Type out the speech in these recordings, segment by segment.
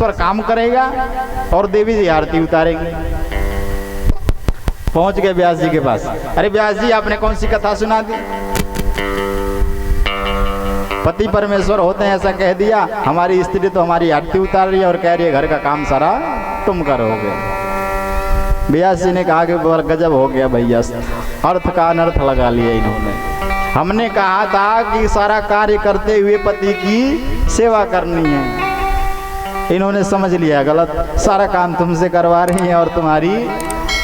परमेश्वर काम करेगा और देवी जी आरती उतारेंगे। पहुंच गए व्यास जी के पास। अरे व्यास जी, आपने कौन सी कथा सुना दी? पति परमेश्वर होते हैं ऐसा कह दिया, हमारी स्त्री तो हमारी आरती उतार रही है और कह रही है घर का काम सारा तुम करोगे। व्यास जी ने कहा कि गजब हो गया भैया, अर्थ का अनर्थ लगा लिया इन्होंने। हमने कहा था कि सारा कार्य करते हुए पति की सेवा करनी है, इन्होंने समझ लिया गलत, सारा काम तुमसे करवा रही हैं और तुम्हारी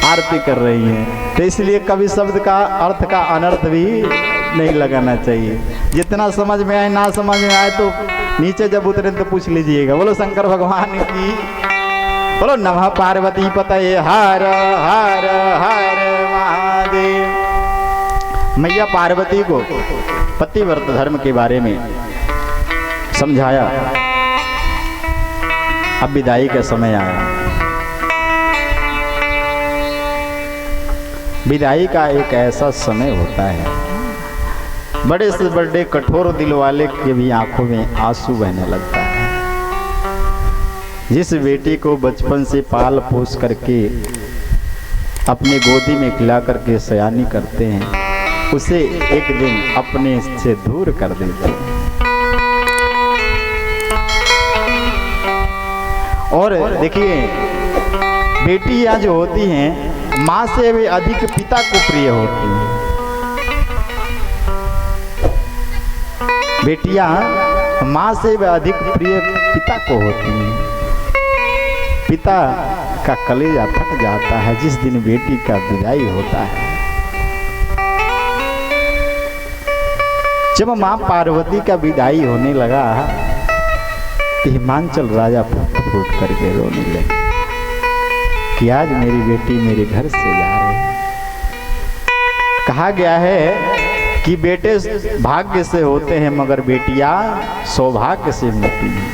आरती कर रही हैं। तो इसलिए कभी शब्द का अर्थ का अनर्थ भी नहीं लगाना चाहिए। जितना समझ में आए, ना समझ में आए तो नीचे जब उतरे तो पूछ लीजिएगा। बोलो शंकर भगवान की, बोलो नमः पार्वती पतये हर हर हर महादेव। मैया पार्वती को पतिव्रत धर्म के बारे में समझाया। अब विदाई का समय आया। विदाई का एक ऐसा समय होता है, बड़े से बड़े कठोर दिल वाले के भी आंखों में आंसू बहने लगता है। जिस बेटी को बचपन से पाल पोस करके अपने गोदी में खिला करके सयानी करते हैं, उसे एक दिन अपने से दूर कर देते हैं। और देखिए, बेटियां जो होती हैं माँ से भी अधिक पिता को प्रिय होती हैं। बेटियां माँ से भी अधिक प्रिय पिता को होती हैं। पिता का कलेजा फट जाता है जिस दिन बेटी का विदाई होता है। जब माँ पार्वती का विदाई होने लगा, हिमांचल राजा फूट फूट करके रोने लगे कि आज मेरी बेटी मेरे घर से जा रही है। कहा गया है कि बेटे भाग्य से होते हैं मगर बेटियां सौभाग्य से होती हैं।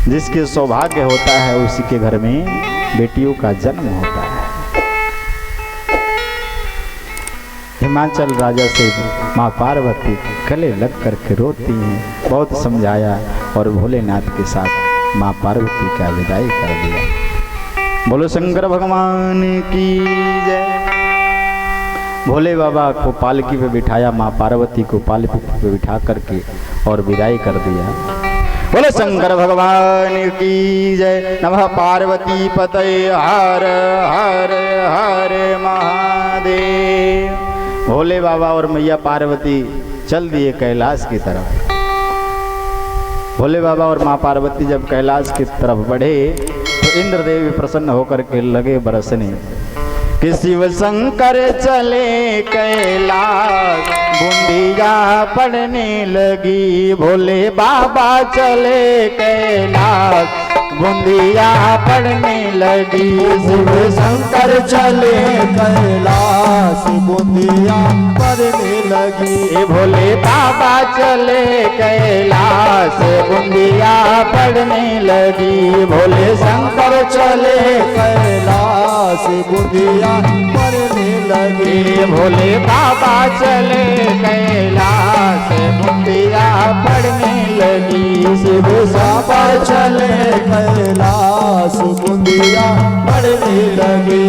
जिसके सौभाग्य होता है उसी के घर में बेटियों का जन्म होता है। हिमाचल राजा से माँ पार्वती गले लग करके रोती हैं। बहुत समझाया और भोलेनाथ के साथ माँ पार्वती का विदाई कर दिया। बोलो शंकर भगवान की जय। भोले बाबा को पालकी पे बिठाया, माँ पार्वती को पालकी पे बिठा करके और विदाई कर दिया। बोलो शंकर भगवान की जय। नमः पार्वती पतये हर हर हर महादेव। भोले बाबा और मैया पार्वती चल दिए कैलाश की तरफ। भोले बाबा और माँ पार्वती जब कैलाश की तरफ बढ़े तो इंद्रदेव भी प्रसन्न होकर के लगे बरसने कि शिव शंकर चले कैलाश, बूंदिया पड़ने लगी। भोले बाबा चले कैलाश, बूंदिया पड़ने लगी। शिव शंकर चले कैलाश, बूंदिया पड़ने लगी। भोले बाबा चले कैलाश, बूंदिया पड़ने लगी। भोले शंकर चले कैलाश, बूंदिया पड़ने लगी। भोले बाबा चले कैलाश, बूंदिया पड़ने लगी। शिव शंकर चले कैलाश, बूंदिया पड़ने लगी।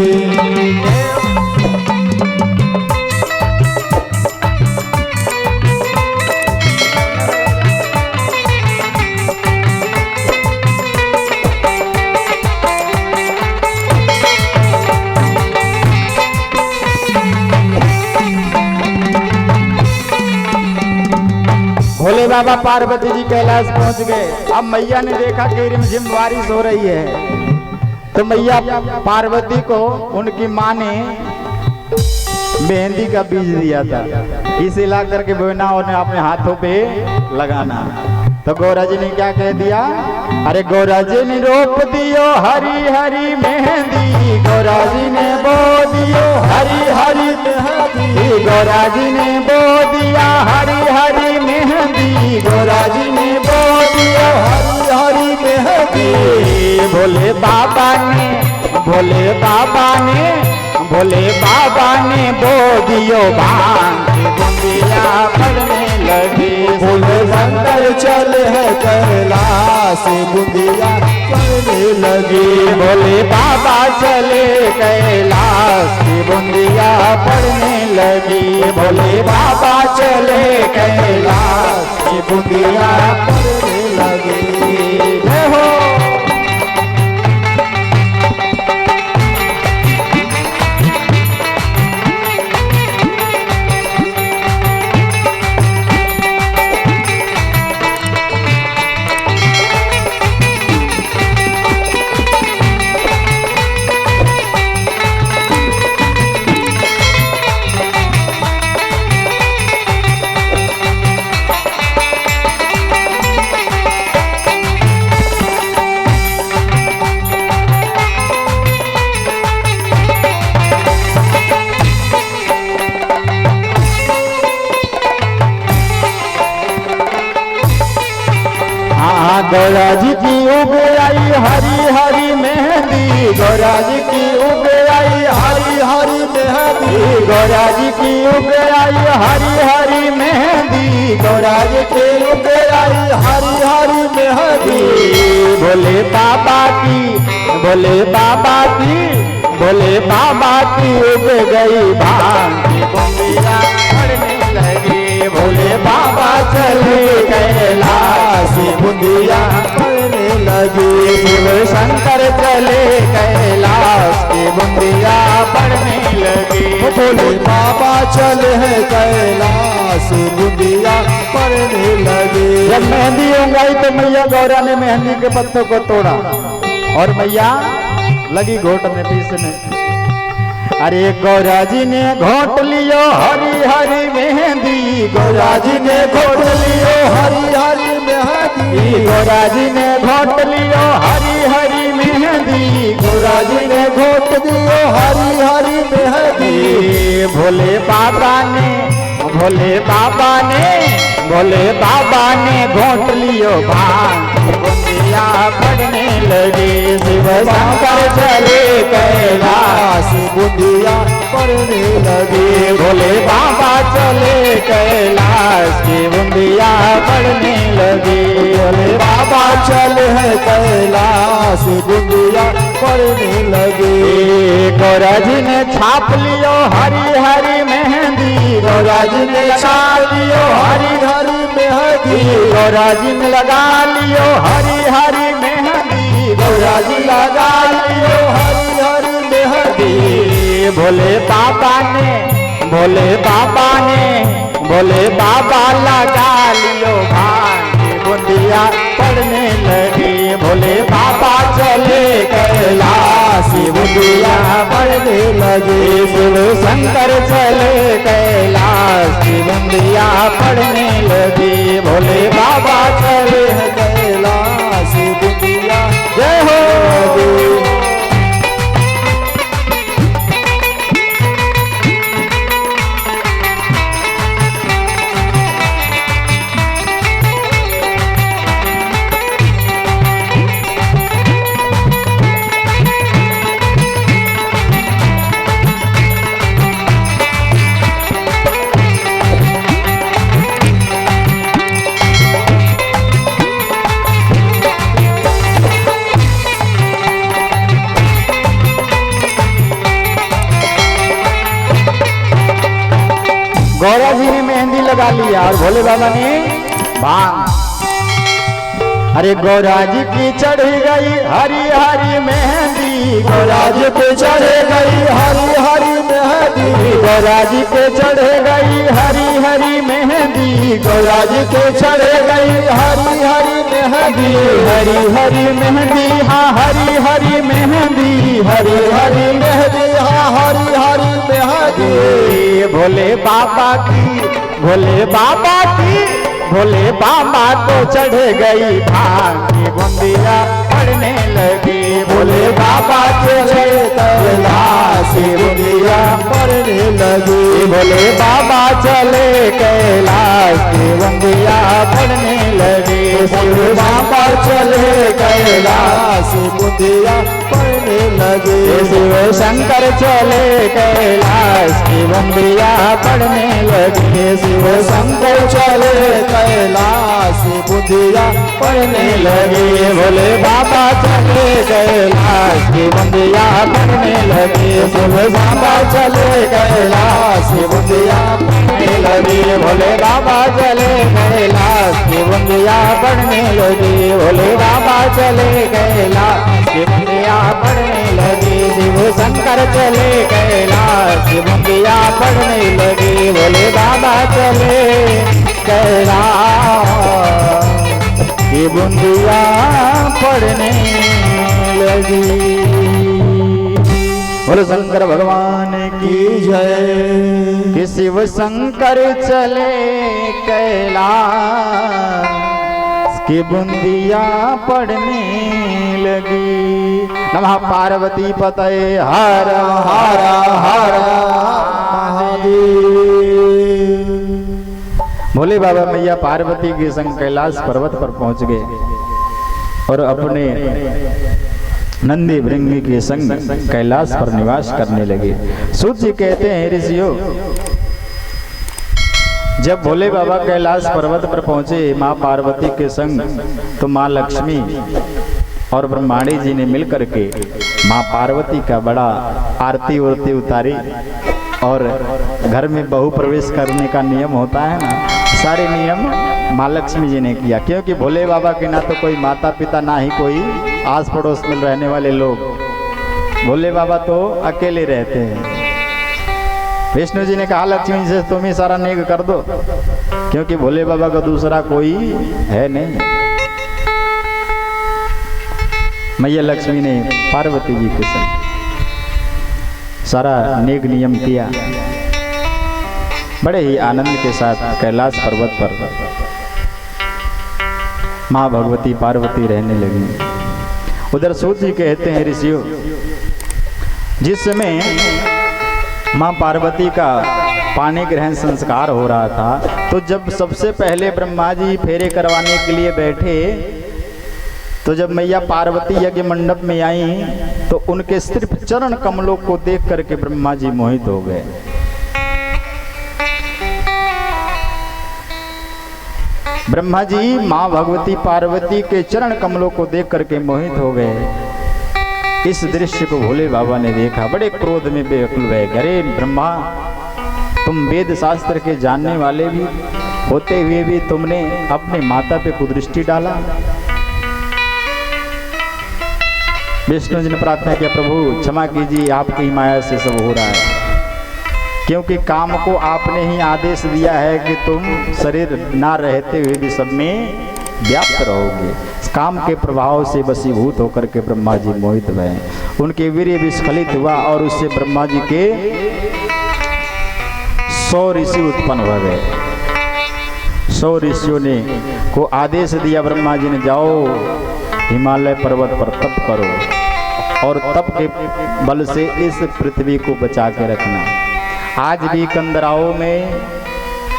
भोले बाबा पार्वती जी कैलाश पहुंच गए। अब मैया ने देखा कि रिमझिम बारिश हो रही है, तो मैया पार्वती को उनकी माँ ने मेहंदी का बीज दिया था, इसे ला करके बोना उन्हें अपने हाथों पे लगाना। तो गौरा जी ने क्या कह दिया? अरे गौरा जी ने रोप दियो हरी हरी मेहंदी, गौरा जी ने बो दियो हरी हरी मेहंदी। गौरा जी ने बो दिया हरी हरी मेहंदी, गौरा जी ने बो दियो हरी हरी मेहंदी। भोले बाबा ने भोले बाबा ने भोले बाबा ने बो दियो भांग, बूंदिया पड़ने लगी। भोले शंकर चले है कैलाश, बूंदिया पड़ने लगी। भोले बाबा चले कैलाश की बूंदिया पड़ने लगी। भोले बाबा चले कैलाश की बूंदिया पड़ने लगी। जय हो। गौरा जी की उग आई हरी हरी मेहंदी। गौरा जी की उग आई हरी हरी मेहंदी। गौरा जी की उग आई हरी हरी मेहंदी। गौरा जी की उग आई हरी हरी मेहंदी। भोले बाबा की भोले बाबा की भोले बाबा की उग गई भांग की बूंदिया पड़ने लगी। भोले बाबा चले कैलाश बूंदिया पड़ने लगी। शिव शंकर चले कैलाश की बूंदिया पड़ने लगी। भोले बाबा चले हैं कैलाश बूंदिया पड़ने लगी। जब मेहंदी उंगाई तो मैया गौरा ने मेहंदी के पत्तों को तोड़ा और मैया लगी घोटने पीसने। अरे गौरा जी ने घोट लियो हरी हरी मेहंदी। गौरा जी ने घोट लियो हरी हरी मेहंदी। गौरा जी ने घोट लियो हरी हरी मेहंदी। गौरा जी ने घोट दियो हरी हरी मेहंदी। भोले बाबा ने भोले बाबा ने भोले बाबा ने घोट लियो भांग की बूंदिया पड़ने लगी। शिव शंकर चले कैलाश बूंदिया पड़ने लगी। भोले बाबा चले कैलाश की बूंदिया पड़ने लगी। भोले बाबा चले हैं कैलाश बूंदिया पड़ने लगी। गौरा जी ने छाप लियो हरी हरी मेहंदी। गौरा जी ने लगा लियो हरी हरी मेहंदी। गौरा जी ने लगा लियो हरी हरी मेहंदी। गौरा जी लगा लियो हरी हरी मेहंदी। भोले बाबा ने भोले बाबा ने भोले बाबा लगा लियो भांग की बूंदिया पड़ने लगी। भोले बाबा चले कैलाश की बूंदिया पड़ने लगी। शिव शंकर चले कैलाश की बूंदिया पड़ने लगी। भोले बाबा चले कैलाश बूंदिया जय हो। गौरा जी ने मेहंदी लगा लिया और भोले बाबा ने भांग। अरे गौरा जी की चढ़ गई हरी हरी मेहंदी। गौरा जी पे चढ़ गई हरी हरी मेहंदी। गौरा जी पे चढ़ गई हरी हरी मेहंदी। गौरा जी पे चढ़ गई हरी हरी मेहंदी। हरी हरी मेहंदी हाँ हरी हरी मेहंदी। हरी हरी मेहंदी हाँ हरी हरी मेहंदी। भोले बाबा की भोले बाबा की भोले बाबा को चढ़ गई भांग की बूंदिया पड़ने लगी। भोले बाबा चले कैलाश की बूंदिया पड़ने लगी। भोले बाबा चले कैलाश की बूंदिया पड़ने लगी। शिव बाबा चले कैलाश बूंदिया पड़ने लगी। शिव शंकर चले कैलाश की बूंदिया पड़ने लगी। शिव शंकर चले कैलाश बूंदिया पड़ने लगे। भोले बाबा चले कैलाश की बुंदिया पड़ने लगी, शिव बाबा चले कैलाश की बुंदिया पड़ने लगी, भोले बाबा चले कैलाश की बुंदिया पड़ने लगी, भोले बाबा चले कैलाश की बुंदिया पड़ने लगी, शिव शंकर चले कैलाश की बुंदिया पड़ने लगी, भोले बाबा चले कैलाश की बुंदिया पड़ने लगी। बोलो शंकर भगवान की जय। कि शिव शंकर चले कैलाश की बुंदिया पड़ने लगी। नमः पार्वती पतये हर हर हर महादेव। भोले बाबा मैया पार्वती के संग कैलाश पर्वत पर पहुंच गए और अपने नंदी भृंगी के संग कैलाश पर निवास करने लगे। सूत जी कहते हैं ऋषियों, जब भोले बाबा कैलाश पर्वत पर पहुंचे माँ पार्वती के संग, तो माँ लक्ष्मी और ब्रह्माणी जी ने मिलकर के माँ पार्वती का बड़ा आरती उरती उतारी। और घर में बहू प्रवेश करने का नियम होता है ना, सारे नियम माँ लक्ष्मी जी ने किया, क्योंकि भोले बाबा के ना तो कोई माता पिता ना ही कोई आस पड़ोस में रहने वाले लोग, भोले बाबा तो अकेले रहते हैं। विष्णु जी ने कहा लक्ष्मी से तुम ही सारा नेक कर दो, क्योंकि भोले बाबा का दूसरा कोई है नहीं। मैया लक्ष्मी ने पार्वती जी के संग सारा नेक नियम किया। बड़े ही आनंद के साथ कैलाश पर्वत पर माँ भगवती पार्वती रहने लगी। उधर सूत जी कहते हैं ऋषियों, जिस समय माँ पार्वती का पानी ग्रहण संस्कार हो रहा था, तो जब सबसे पहले ब्रह्मा जी फेरे करवाने के लिए बैठे, तो जब मैया पार्वती यज्ञ मंडप में आई, तो उनके सिर्फ चरण कमलों को देख करके ब्रह्मा जी मोहित हो गए। ब्रह्मा जी माँ भगवती पार्वती के चरण कमलों को देख करके मोहित हो गए। इस दृश्य को भोले बाबा ने देखा, बड़े क्रोध में बेअक्ल हुए। अरे ब्रह्मा, तुम वेद शास्त्र के जानने वाले भी होते हुए भी तुमने अपने माता पे कुदृष्टि डाला। विष्णु जी ने प्रार्थना किया, प्रभु क्षमा कीजिए, आपकी माया से सब हो रहा है, क्योंकि काम को आपने ही आदेश दिया है कि तुम शरीर ना रहते हुए भी सब में व्याप्त रहोगे। काम के प्रभाव से वशीभूत होकर के ब्रह्मा जी मोहित हुए, उनके वीर्य विस्खलित हुआ और उससे ब्रह्मा जी के 100 ऋषि उत्पन्न हो गए। 100 ऋषियों ने को आदेश दिया ब्रह्मा जी ने, जाओ हिमालय पर्वत पर तप करो और तप के बल से इस पृथ्वी को बचा के रखना। आज भी कंदराओं में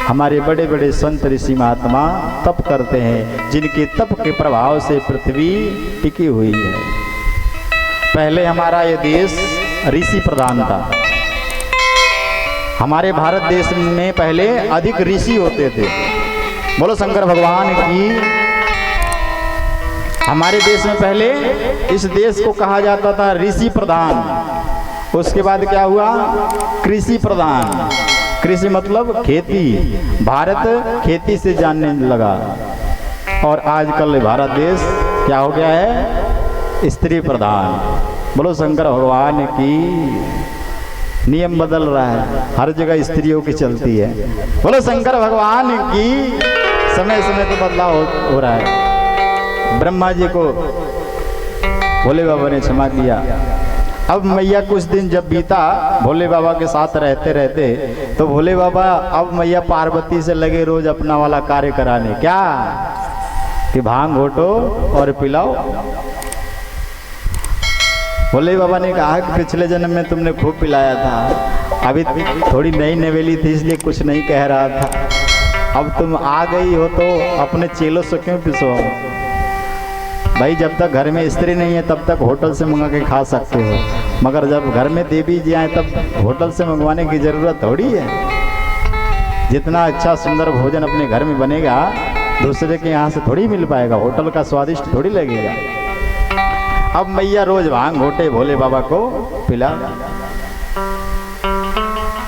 हमारे बड़े बड़े संत ऋषि महात्मा तप करते हैं, जिनके तप के प्रभाव से पृथ्वी टिकी हुई है। पहले हमारा ये देश ऋषि प्रधान था। हमारे भारत देश में पहले अधिक ऋषि होते थे। बोलो शंकर भगवान की। हमारे देश में पहले इस देश को कहा जाता था ऋषि प्रधान। उसके बाद क्या हुआ? कृषि प्रधान। कृषि मतलब खेती। भारत खेती से जानने लगा और आजकल भारत देश क्या हो गया है? स्त्री प्रधान। बोलो शंकर भगवान की। नियम बदल रहा है, हर जगह स्त्रियों की चलती है। बोलो शंकर भगवान की। समय समय तो बदलाव हो रहा है। ब्रह्मा जी को भोले बाबा ने क्षमा किया। अब मैया कुछ दिन जब बीता भोले बाबा के साथ रहते रहते, तो भोले बाबा अब मैया पार्वती से लगे रोज अपना वाला कार्य कराने। क्या कि भांग घोटो और पिलाओ। भोले बाबा ने कहा कि पिछले जन्म में तुमने खूब पिलाया था, अभी थोड़ी नई नवेली थी इसलिए कुछ नहीं कह रहा था। अब तुम आ गई हो तो अपने चेलों से क्यों पिसो? भाई जब तक घर में स्त्री नहीं है तब तक होटल से मंगा के खा सकते हो, मगर जब घर में देवी जी आए तब होटल से मंगवाने की ज़रूरत थोड़ी है। जितना अच्छा सुंदर भोजन अपने घर में बनेगा दूसरे के यहाँ से थोड़ी मिल पाएगा। होटल का स्वादिष्ट थोड़ी लगेगा। अब मैया रोज भांग घोटे भोले बाबा को पिला।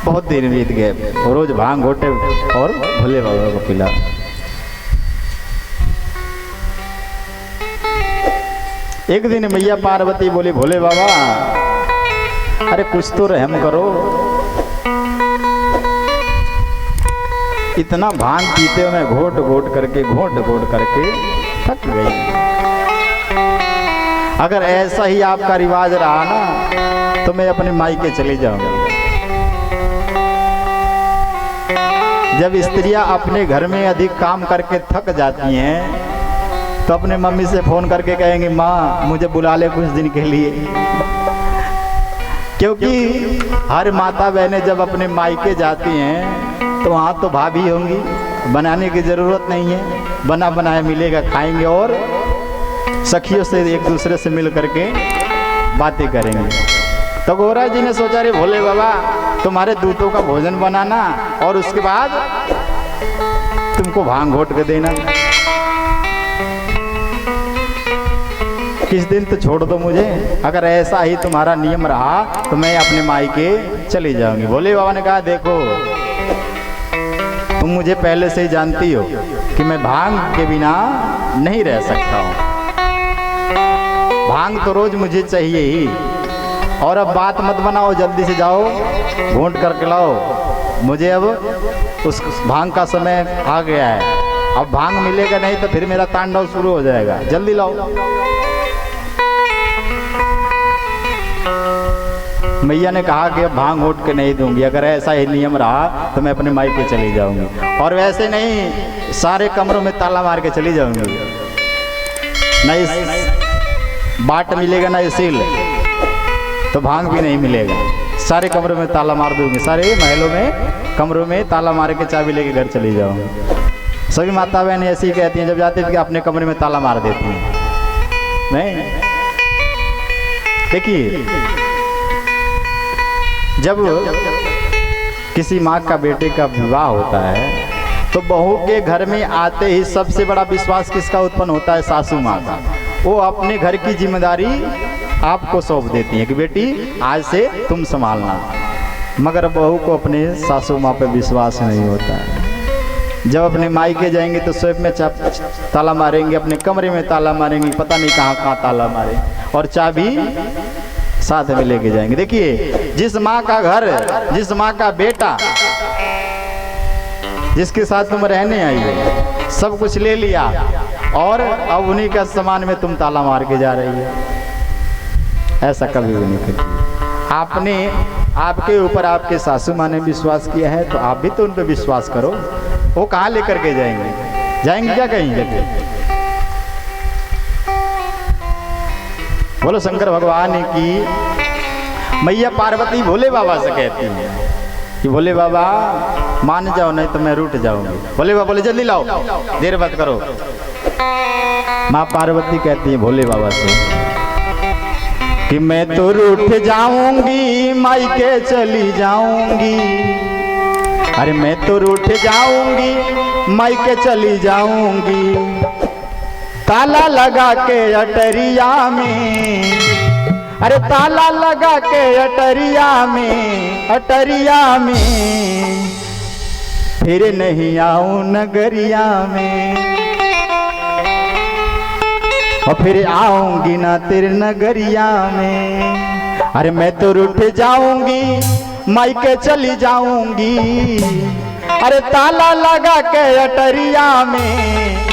बहुत दिन बीत गए, रोज भांग घोटे और भोले बाबा को पिला। एक दिन मैया पार्वती बोली, भोले बाबा अरे कुछ तो रहम करो, इतना भांग पीते हुए घोट घोट करके थक गई। अगर ऐसा ही आपका रिवाज रहा ना तो मैं अपने मायके चली जाऊंगी। जब स्त्रियां अपने घर में अधिक काम करके थक जाती हैं तो अपने मम्मी से फोन करके कहेंगी, माँ मुझे बुला ले कुछ दिन के लिए। क्योंकि हर माता बहनें जब अपने मायके जाती हैं तो वहाँ तो भाभी होंगी, बनाने की जरूरत नहीं है, बना बनाया मिलेगा, खाएंगे और सखियों से एक दूसरे से मिल करके बातें करेंगे। तो गौरा जी ने सोचा, रे भोले बाबा तुम्हारे दूतों का भोजन बनाना और उसके बाद तुमको भांग घोट के देना, किस दिन तो छोड़ दो मुझे। अगर ऐसा ही तुम्हारा नियम रहा तो मैं अपने मायके चली जाऊंगी। भोले बाबा ने कहा, देखो तुम मुझे पहले से ही जानती हो कि मैं भांग के बिना नहीं रह सकता हूँ, भांग तो रोज मुझे चाहिए ही। और अब बात मत बनाओ, जल्दी से जाओ घोंट करके लाओ, मुझे अब उस भांग का समय आ गया है। अब भांग मिलेगा नहीं तो फिर मेरा तांडव शुरू हो जाएगा, जल्दी लाओ। मैया ने कहा कि अब भांग घोट के नहीं दूंगी, अगर ऐसा ही नियम रहा तो मैं अपने मायके चली जाऊंगी। और वैसे नहीं, सारे कमरों में ताला मार के चली जाऊंगी, नहीं बाट मिलेगा ना सील तो भांग भी नहीं मिलेगा। सारे कमरों में ताला मार दूंगी, सारे महलों में कमरों में ताला मार के चाबी लेके घर चली जाऊंगी। सभी माता बहन ऐसी ही कहती हैं, जब जाती है अपने कमरे में ताला मार देती हैं। नहीं, देखिए जब किसी माँ का बेटे का विवाह होता है तो बहू के घर में आते ही सबसे बड़ा विश्वास किसका उत्पन्न होता है? सासू माँ का। वो अपने घर की जिम्मेदारी आपको सौंप देती है कि बेटी आज से तुम संभालना, मगर बहू को अपने सासू माँ पे विश्वास नहीं होता है। जब अपने मायके जाएंगे तो स्वयं में ताला मारेंगे, अपने कमरे में ताला मारेंगे, पता नहीं कहाँ कहाँ ताला मारे, और चाबी साथ में लेके जाएंगे। देखिए जिस माँ का घर, जिस माँ का बेटा जिसके साथ तुम रहने आई हो सब कुछ ले लिया और अब उन्हीं का सामान में तुम ताला मार के जा रही है, ऐसा कभी भी नहीं करती। आपने आपके ऊपर आपके सासू माँ ने विश्वास किया है तो आप भी तो उन पर विश्वास करो। वो कहाँ लेकर के जाएंगे? जाएंगे क्या कहीं लेके? बोलो शंकर भगवान की। मैया पार्वती भोले बाबा से कहती है कि भोले बाबा मान जाओ नहीं तो मैं रूठ जाऊंगी। भोले बाबा बोले जल्दी लाओ, देर मत करो। माँ पार्वती कहती है भोले बाबा से कि मैं तो रूठ जाऊंगी, मायके चली जाऊंगी। अरे मैं तो रूठ जाऊंगी, मायके चली जाऊंगी। ताला लगा के अटरिया में, अरे ताला लगा के अटरिया में, अटरिया में फिर नहीं आऊं नगरिया में, और फिर आऊंगी ना तेरे नगरिया में। अरे मैं तो रूठ जाऊंगी, मायके चली जाऊंगी। अरे ताला लगा के अटरिया में,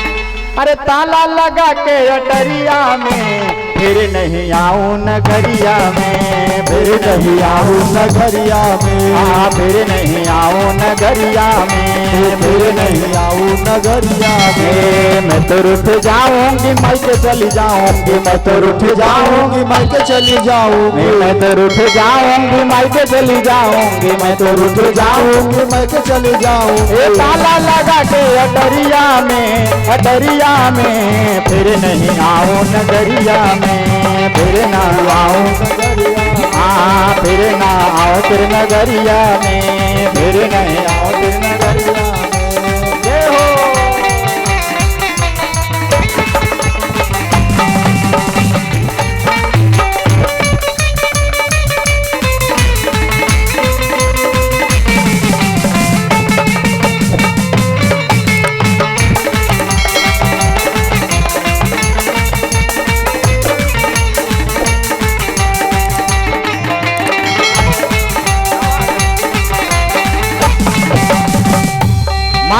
अरे ताला लगा के अटरिया में फिर नहीं आऊं नगरिया में, फिर नहीं आऊं नगरिया में, हाँ फिर नहीं आऊं नगरिया में, फिर नहीं आऊं नगरिया में। मैं तो रूठ जाऊंगी, मायके चली जाऊंगी। मैं तो रूठ जाऊंगी, मायके चली जाऊंगी। मैं तो रूठ जाऊंगी, मायके चली जाऊंगी। मैं तो रूठ जाऊंगी, मायके चली जाऊंगी। ताला लगा के अटरिया में, अटरिया में फिर नहीं आऊं नगरिया में, फिर ना आऊं हाँ फिर ना आओ तेरे नगरिया में, फिर नहीं आओ तेरे नगरिया में। जय हो।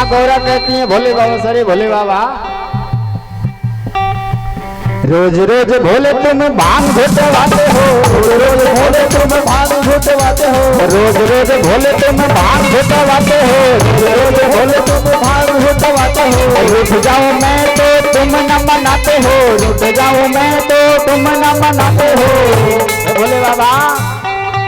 गौरा कहती है भोले बाबा सरे भोले बाबा रोज रोज भोले तुम भांग घुटवाते हो, रोज भोले तुम भांग घुटवाते हो, रोज रोज भोले तुम भांग घुटवाते हो, रोज भोले तुम भांग घुटवाते हो। रुठ जाऊं मैं तो तुम न मनाते हो, रुठ जाऊं मैं तो तुम न मनाते हो। भोले बाबा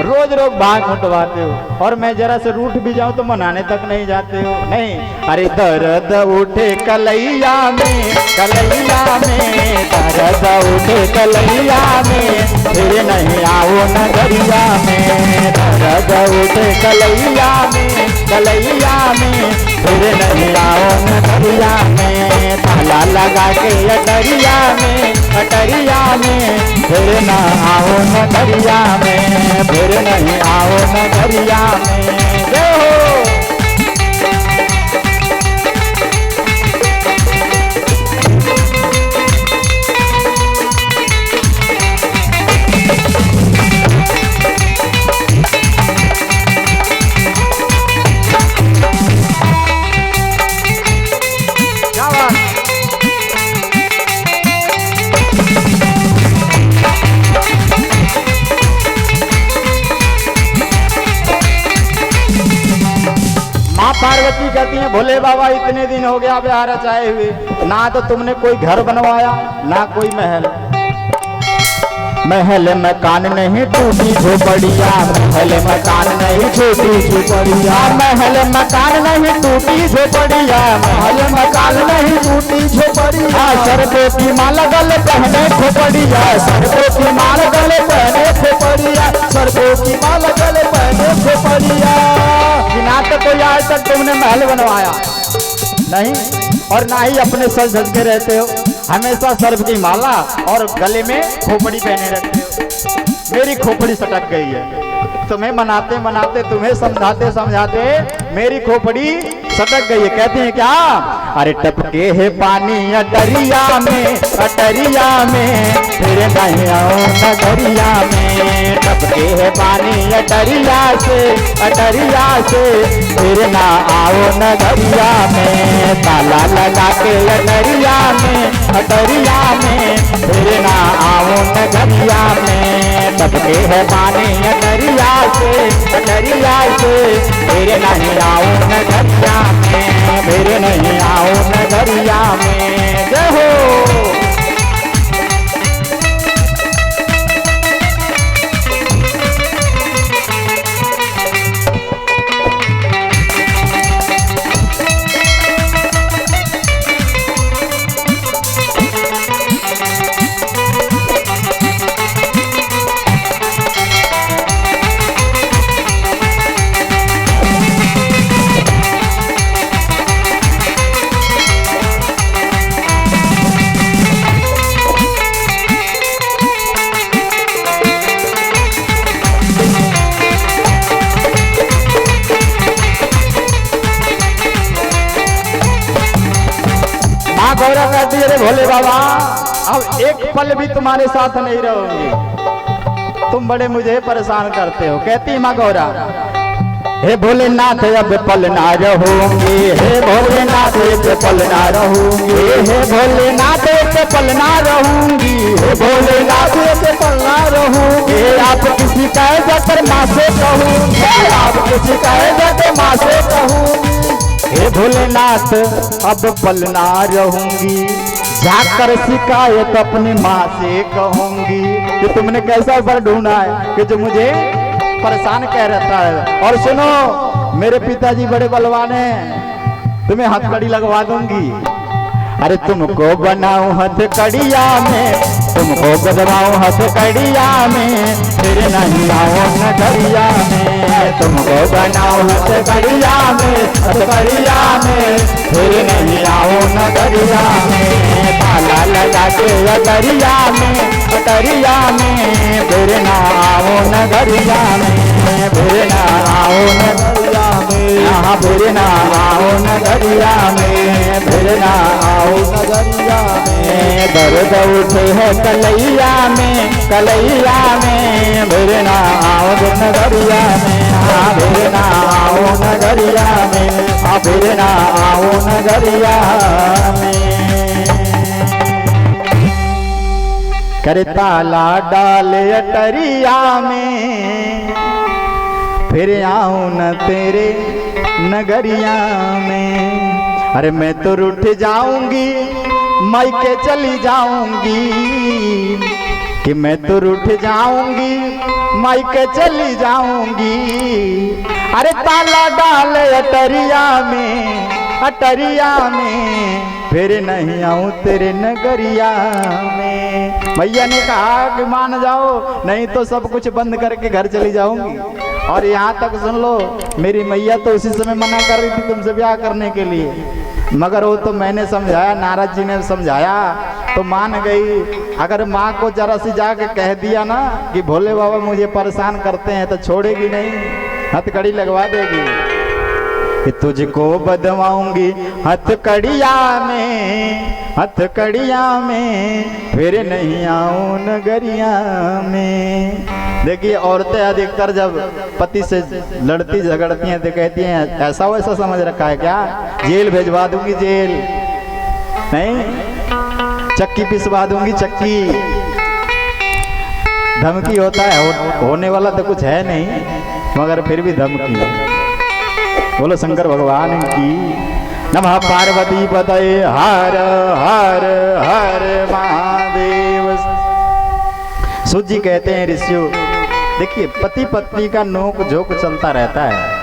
रोज रोज भांग घुटवाते हो और मैं जरा से रूठ भी जाऊं तो मनाने तक नहीं जाते हो। नहीं, अरे दर्द उठे कलैया में, कलैया में दर्द उठे कलैया में, फिर नहीं आओ नगरिया में। दर्द उठे कलैया में, कलैया में फिर नहीं आओ नगरिया में। ताला लगा के अटरिया में, अटरिया में फिर न आओ नगरिया में, फिर नहीं आओ नगरिया में। जय हो। पार्वती कहती है भोले बाबा इतने दिन हो गया बिहार रचाए हुए, ना तो तुमने कोई घर बनवाया ना कोई महल। महल मकान नहीं टूटी झोपड़िया, महल मकान नहीं टूटी झोपड़िया, महल मकान नहीं टूटी झोपड़िया, महल मकान नहीं टूटी झोपड़िया। सर पे की माला गले पहने खोपड़िया, सर पे की माला गले पहने खोपड़िया, सर पे की माला गले पहने खोपड़िया। ना तो कोई आज तक तुमने महल बनवाया नहीं और ना ही अपने सज धज के रहते हो, हमेशा सर्प की माला और गले में खोपड़ी पहने रखते हो। मेरी खोपड़ी सटक गई है, तुम्हें मनाते मनाते तुम्हें समझाते समझाते मेरी खोपड़ी सटक गई है। कहते हैं क्या, अरे टपके है पानी अटरिया में, अटरिया में फिर नहीं आओ नगरिया में। टपके है पानी अटरिया से, अटरिया से फिर ना आओ नगरिया में। ताला लगा के अटरिया में, अटरिया में फिर ना आओ नगरिया में। टपके है पानी अटरिया से, अटरिया से फिर नहीं आओ नगरिया में, फिर नहीं आओ नगरिया में। जय हो। गौरा कहती है भोले बाबा अब एक पल भी तुम्हारे साथ नहीं रहूंगी, तुम बड़े मुझे परेशान करते हो। कहती माँ गौरा, हे भोलेनाथ अब पल ना रहूंगी, हे भोलेनाथ एक पल ना रहूंगी, हे भोलेनाथ एक पल ना रहूंगी, हे भोलेनाथ एक पल ना रहूंगी। आप किसी कहे जाकर माँ से कहूंगी, आप किसी कहे जाकर माँ से कहूंगी। हे भोलेनाथ अब पल ना रहूंगी, जाकर शिकायत अपनी माँ से कहूंगी कि तुमने कैसा ऊपर ढूंढा है कि जो मुझे परेशान कह रहता है। और सुनो, मेरे पिताजी बड़े बलवान हैं, तुम्हें हथकड़ी लगवा दूंगी। अरे तुमको बनाऊं हथकड़िया में, तुमको बदवाऊं हथकड़िया में, फिर नहीं आओ नगरिया में। तुमको बनाऊं हथकड़िया में, हथकड़िया में फिर नहीं आओ नगरिया में। ताला लगा के अटरिया में, अटरिया में फिर ना आओ नगरिया में, फिर ना आओ नगरिया में। यहाँ फिर ना आओ नगरिया में, फिर ना आओ नगरिया में। दर्द उठे है कलैया में, कलैया में फिर ना आओ नगरिया में, फिर ना आओ नगरिया में, फिर ना आऊं नगरिया में। करे ताला डाले अटरिया में, फिर आऊं न तेरे नगरिया में। अरे मैं तो रूठ जाऊंगी, मायके चली जाऊंगी, कि मैं तो रूठ जाऊंगी, मायके चली जाऊंगी। अरे ताला डाल अटरिया में, अटरिया में, फिर नहीं आऊं तेरे नगरिया में। भैया ने कहा कि मान जाओ, नहीं तो सब कुछ बंद करके घर चली जाऊंगी। और यहाँ तक सुन लो, मेरी मैया तो उसी समय मना कर रही थी तुमसे ब्याह करने के लिए, मगर वो तो मैंने समझाया, नारद जी ने समझाया तो मान गई। अगर माँ को जरा सी जाके कह दिया ना कि भोले बाबा मुझे परेशान करते हैं, तो छोड़ेगी नहीं, हथकड़ी लगवा देगी कि तुझको बदवाऊंगी हथकड़िया में, हथकड़िया में, फिर नहीं आऊं नगरिया में। देखिए औरतें अधिकतर जब पति से लड़ती झगड़ती हैं तो कहती हैं ऐसा वैसा समझ रखा है क्या, जेल भेजवा दूंगी, जेल नहीं, चक्की पिसवा दूंगी, चक्की। धमकी होता है, होने वाला तो कुछ है नहीं, मगर फिर भी धमकी। बोलो शंकर भगवान की। नमः पार्वती पतये हर हर हर महादेव। सूत जी कहते हैं ऋषियों, देखिए पति पत्नी का नोक झोंक चलता रहता है।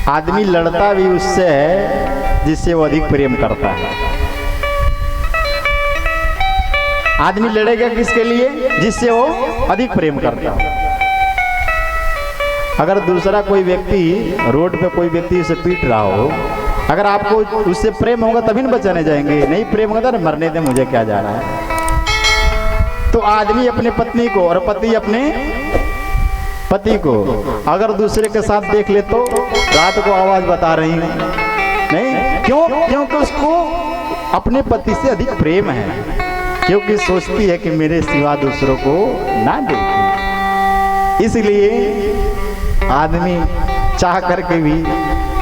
आदमी लड़ता भी उससे है जिससे वो अधिक प्रेम करता है। आदमी लड़ेगा किसके लिए? जिससे वो अधिक प्रेम करता है। अगर दूसरा कोई व्यक्ति रोड पे कोई व्यक्ति उसे पीट रहा हो, अगर आपको उससे प्रेम होगा तभी न बचाने जाएंगे, नहीं प्रेम होगा तो मरने दे, मुझे क्या जा रहा है। तो आदमी अपने पत्नी को और पति अपने पति को अगर दूसरे के साथ देख ले तो रात को आवाज बता रही है, नहीं क्यों? क्योंकि उसको अपने पति से अधिक प्रेम है, क्योंकि सोचती है कि मेरे सिवा दूसरों को ना देखे। इसलिए आदमी चाह करके भी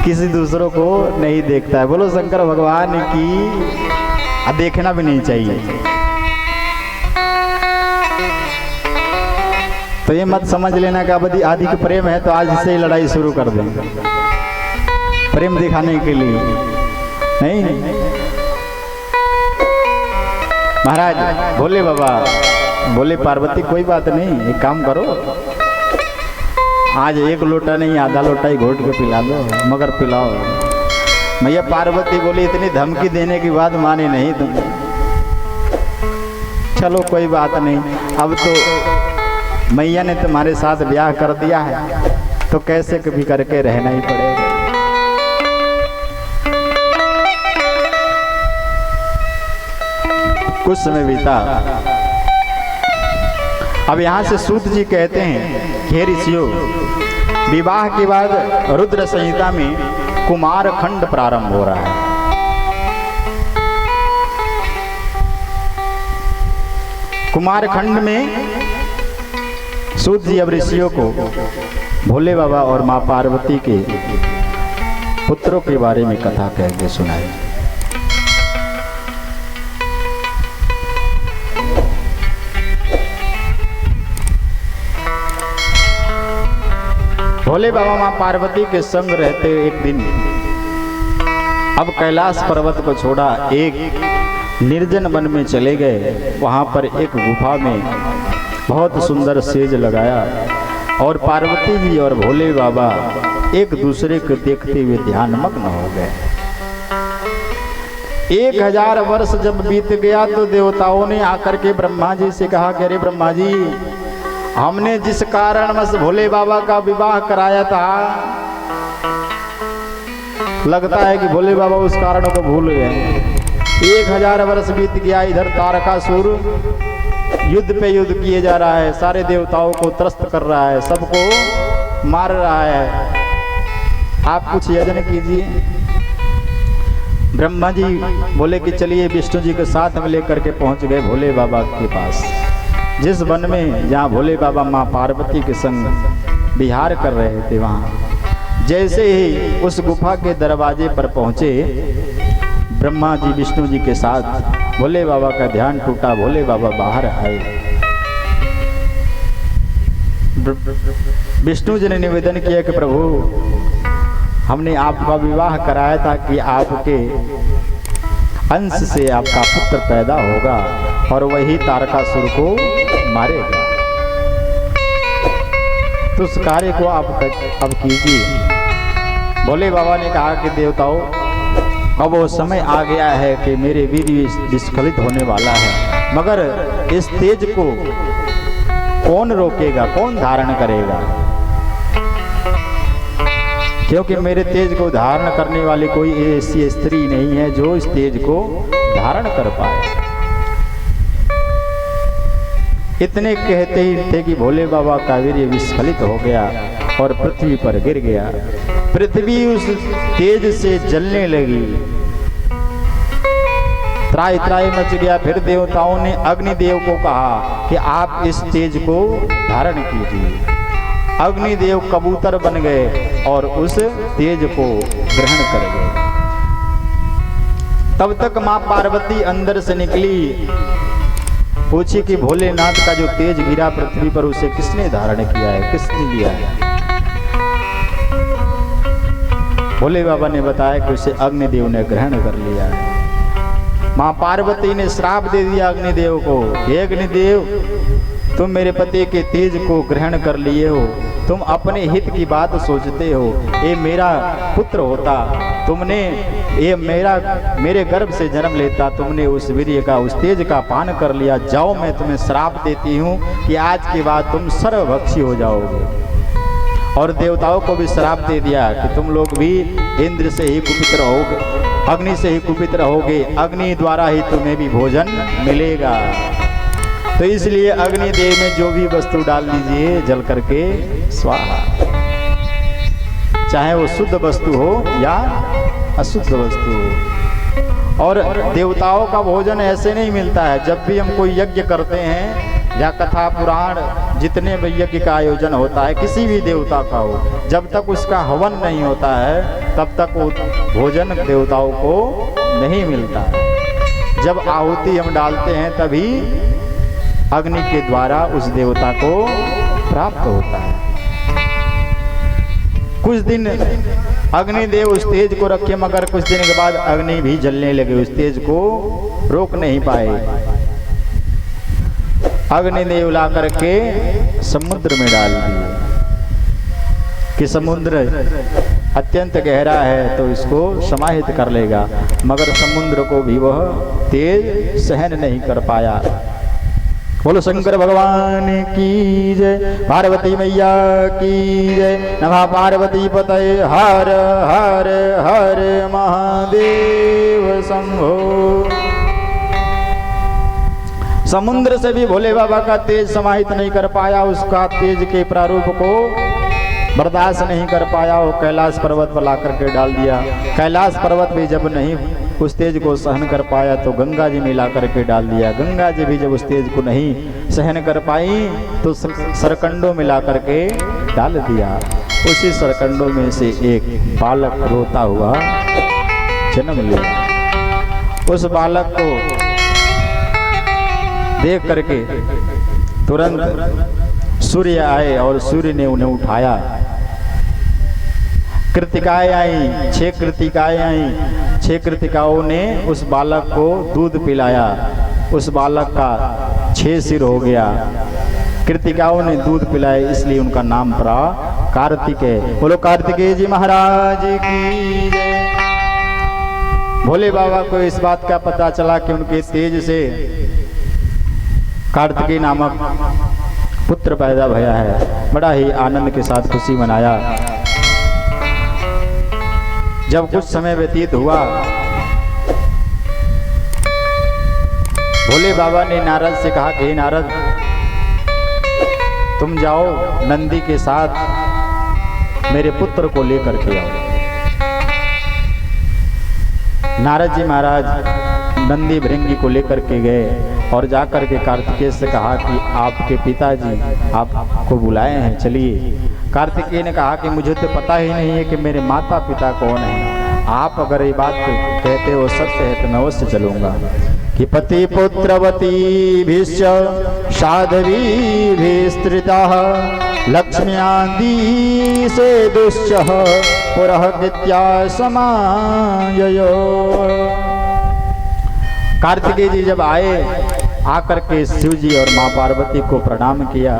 किसी दूसरों को नहीं देखता है। बोलो शंकर भगवान की। देखना भी नहीं चाहिए। तो ये मत समझ लेना कि अब अधिक प्रेम है तो आज से ही लड़ाई शुरू कर दें, प्रेम दिखाने के लिए नहीं। महाराज बोले बाबा, बोले पार्वती कोई बात नहीं, एक काम करो, आज एक लोटा नहीं आधा लोटा ही घोट के पिला लो, मगर पिलाओ। मैया पार्वती बोली इतनी धमकी देने के बाद माने नहीं तुम। चलो कोई बात नहीं, अब तो मैया ने तुम्हारे साथ ब्याह कर दिया है तो कैसे कभी करके रहना ही पड़ेगा। कुछ समय बीता। अब यहाँ से सूत जी कहते हैं, हे ऋषियों, विवाह के बाद रुद्र संहिता में कुमार खंड प्रारंभ हो रहा है। कुमार खंड में सूत जी अब ऋषियों को भोले बाबा और मां पार्वती के पुत्रों के बारे में कथा कह के सुनाई। भोले बाबा मां पार्वती के संग रहते एक दिन अब कैलाश पर्वत को छोड़ा, एक निर्जन वन में चले गए। वहां पर एक गुफा में बहुत सुंदर सेज लगाया और पार्वती जी और भोले बाबा एक दूसरे को देखते हुए ध्यानमग्न हो गए। 1000 वर्ष जब बीत गया तो देवताओं ने आकर के ब्रह्मा जी से कहा कि अरे ब्रह्मा जी, हमने जिस कारणवश भोले बाबा का विवाह कराया था, लगता है कि भोले बाबा उस कारण को भूल गए। 1000 वर्ष बीत गया, इधर तारकासुर युद्ध पे युद्ध किए जा रहा है, सारे देवताओं को त्रस्त कर रहा है, सबको मार रहा है। आप कुछ यजन कीजिए। ब्रह्मा जी बोले कि चलिए, विष्णु जी के साथ में लेकर के पहुंच गए भोले बाबा के पास। जिस वन में जहाँ भोले बाबा माँ पार्वती के संग विहार कर रहे थे, वहाँ जैसे ही उस गुफा के दरवाजे पर पहुँचे, ब्रह्मा जी विष्णु जी के साथ भोले बाबा का ध्यान टूटा। भोले बाबा बाहर आए। विष्णु जी ने निवेदन किया कि प्रभु, हमने आपका विवाह कराया था कि आपके अंश से आपका पुत्र पैदा होगा और वही तारकासुर को मारेगा, तो उस कार्य को आप अब कीजिए। भोले बाबा ने कहा कि देवताओं, अब वो समय आ गया है कि मेरे वीर्य विस्खलित होने वाला है, मगर इस तेज को कौन रोकेगा, कौन धारण करेगा? क्योंकि मेरे तेज को धारण करने वाली कोई ऐसी स्त्री नहीं है जो इस तेज को धारण कर पाए। इतने कहते ही थे कि भोले बाबा का वीर्य विस्खलित हो गया और पृथ्वी पर गिर गया। पृथ्वी उस तेज से जलने लगी, त्राई त्राई मच गया। फिर देवताओं ने अग्निदेव को कहा कि आप इस तेज को धारण कीजिए। अग्निदेव कबूतर बन गए और उस तेज को ग्रहण कर गए। तब तक मां पार्वती अंदर से निकली, पूछी कि भोलेनाथ का जो तेज गिरा पृथ्वी पर, उसे किसने धारण किया है, किसने लिया है? भोले बाबा ने बताया कि उसे अग्निदेव ने ग्रहण कर लिया है। मां पार्वती ने श्राप दे दिया अग्निदेव को, हे अग्निदेव, तुम मेरे पति के तेज को ग्रहण कर लिए हो, तुम अपने हित की बात सोचते हो। ये मेरा पुत्र होता, तुमने ये मेरे गर्भ से जन्म लेता, तुमने उस वीर्य का, उस तेज का पान कर लिया। जाओ, मैं तुम्हें श्राप देती हूँ कि आज के बाद तुम सर्वभक्षी हो जाओगे। और देवताओं को भी श्राप दे दिया कि तुम लोग भी इंद्र से ही कुपित रहोगे, अग्नि से ही कुपित रहोगे, अग्नि द्वारा ही तुम्हें भी भोजन मिलेगा। तो इसलिए अग्निदेव में जो भी वस्तु डाल दीजिए, जल करके स्वाहा, चाहे वो शुद्ध वस्तु हो या अशुद्ध वस्तु हो। और देवताओं का भोजन ऐसे नहीं मिलता है। जब भी हम कोई यज्ञ करते हैं या कथा पुराण, जितने भी यज्ञ का आयोजन होता है, किसी भी देवता का हो, जब तक उसका हवन नहीं होता है तब तक वो भोजन देवताओं को नहीं मिलता है। जब आहुति हम डालते हैं तभी अग्नि के द्वारा उस देवता को प्राप्त होता है। कुछ दिन अग्निदेव उस तेज को रखे, मगर कुछ दिन के बाद अग्नि भी जलने लगे, उस तेज को रोक नहीं पाए। अग्निदेव ला करके समुद्र में डाल दिए कि समुद्र अत्यंत गहरा है तो इसको समाहित कर लेगा, मगर समुद्र को भी वह तेज सहन नहीं कर पाया। बोलो शंकर भगवान की जय, पार्वती मैया की जय। नमः पार्वती पतये हर हर हर महादेव शंभो। समुद्र से भी भोले बाबा का तेज समाहित नहीं कर पाया, उसका तेज के प्रारूप को बर्दाश्त नहीं कर पाया। वो कैलाश पर्वत पर ला करके डाल दिया। कैलाश पर्वत भी जब नहीं उस तेज को सहन कर पाया तो गंगा जी में ला करके डाल दिया। गंगा जी भी जब उस तेज को नहीं सहन कर पाई तो सरकंडों में ला करके डाल दिया। उसी सरकंडों में से एक बालक रोता हुआ जन्म लिया। उस बालक को देख करके तुरंत सूर्य आए और सूर्य ने उन्हें उठाया। कृतिकाएं आई, 6 कृतिकाएं आई। 6 कृतिकाओं ने उस बालक को दूध पिलाया। उस बालक का 6 सिर हो गया। कृतिकाओं ने दूध पिलाए, इसलिए उनका नाम पड़ा कार्तिकेय। बोलो कार्तिकेय जी महाराज की जय। भोले बाबा को इस बात का पता चला कि उनके तेज से कार्तिकेय नामक पुत्र पैदा भया है। बड़ा ही आनंद के साथ खुशी मनाया। जब कुछ समय व्यतीत हुआ, भोले बाबा ने नारद से कहा कि नारद, तुम जाओ नंदी के साथ मेरे पुत्र को लेकर के आओ। नारद जी महाराज नंदी भृंगी को लेकर के गए और जाकर के कार्तिकेय से कहा कि आपके पिताजी आपको बुलाए हैं, चलिए। कार्तिकेय ने कहा कि मुझे तो पता ही नहीं है कि मेरे माता पिता कौन हैं, आप अगर ये बात कहते हो सत्य है तो मैं उससे चलूंगा। कि पति पुत्रवती भीश्च साध्वी भीस्त्रितः लक्ष्म्यादि से दुश्च पुरः कृत्या समाययो। कार्तिकेय जी जब आए, आकर के शिव जी और माँ पार्वती को प्रणाम किया।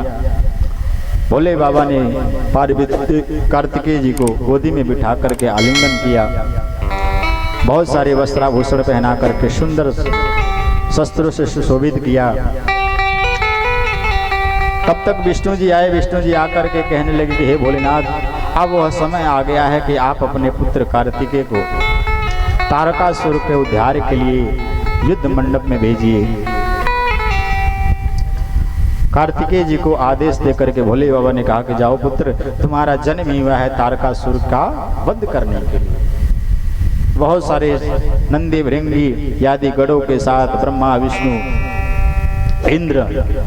भोले बाबा ने पार्वती कार्तिकेय जी को गोदी में बिठा करके आलिंगन किया, बहुत सारे वस्त्राभूषण पहना करके सुंदर शस्त्रों से सुशोभित किया। तब तक विष्णु जी आए। विष्णु जी आकर के कहने लगे कि हे भोलेनाथ, अब वह समय आ गया है कि आप अपने पुत्र कार्तिकेय को तारकासुर के उद्धार के लिए युद्ध मंडप में भेजिए। कार्तिकेय जी को आदेश देकर के भोले बाबा ने कहा कि जाओ पुत्र, तुम्हारा जन्म ही हुआ है तारकासुर का वध करने के लिए। बहुत सारे नंदी भृंगी आदि गणों के साथ ब्रह्मा विष्णु इंद्र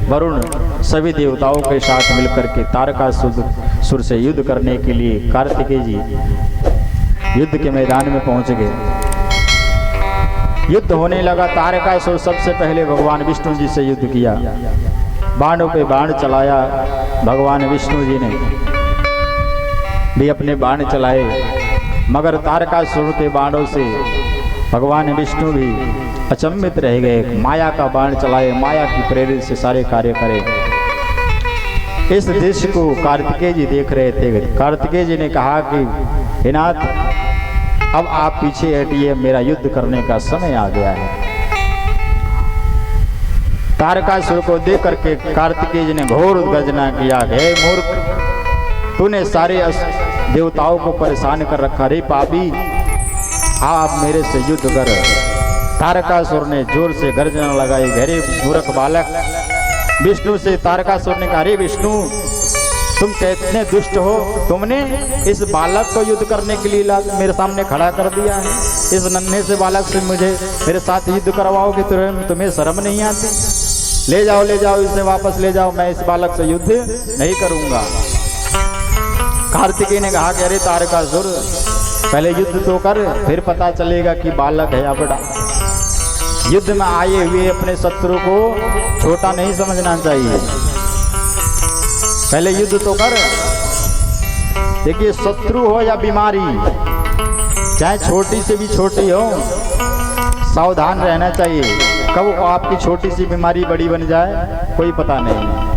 वरुण सभी देवताओं के साथ मिलकर के तारकासुर से युद्ध करने के लिए कार्तिकेय जी युद्ध के मैदान में पहुंच गए। युद्ध होने लगा। तारकासुर सबसे पहले भगवान विष्णु जी से युद्ध किया, बाणों पे बाण चलाया। भगवान विष्णु जी ने भी अपने बाण चलाए, मगर तारकासुर के बाणों से भगवान विष्णु भी अचंभित रह गए। माया का बाण चलाए, माया की प्रेरित से सारे कार्य करे। इस दृश्य को कार्तिकेय जी देख रहे थे। कार्तिकेय जी ने कहा कि हे नाथ, अब आप पीछे हटिए, मेरा युद्ध करने का समय आ गया है। तारकासुर को देख करके कार्तिकेय जी ने घोर गर्जना किया, हे मूर्ख, तूने सारे देवताओं को परेशान कर रखा, रे पापी, आप मेरे से युद्ध कर। तारकासुर ने जोर से गर्जना लगाई, घरे मूर्ख बालक। विष्णु से तारकासुर ने कहा, रे विष्णु, तुम कितने दुष्ट हो, तुमने इस बालक को युद्ध करने के लिए मेरे सामने खड़ा कर दिया है। इस नन्हे से बालक से मेरे साथ युद्ध करवाओगे तो तुम्हें शर्म नहीं आती? ले जाओ इसे वापस ले जाओ, मैं इस बालक से युद्ध नहीं करूंगा। कार्तिकेय ने कहा कि अरे तारकासुर, पहले युद्ध तो कर, फिर पता चलेगा कि बालक है या बड़ा। युद्ध में आए हुए अपने शत्रु को छोटा नहीं समझना चाहिए, पहले युद्ध तो कर। देखिए, शत्रु हो या बीमारी, चाहे छोटी से भी छोटी हो, सावधान रहना चाहिए। कब आपकी छोटी सी बीमारी बड़ी बन जाए कोई पता नहीं।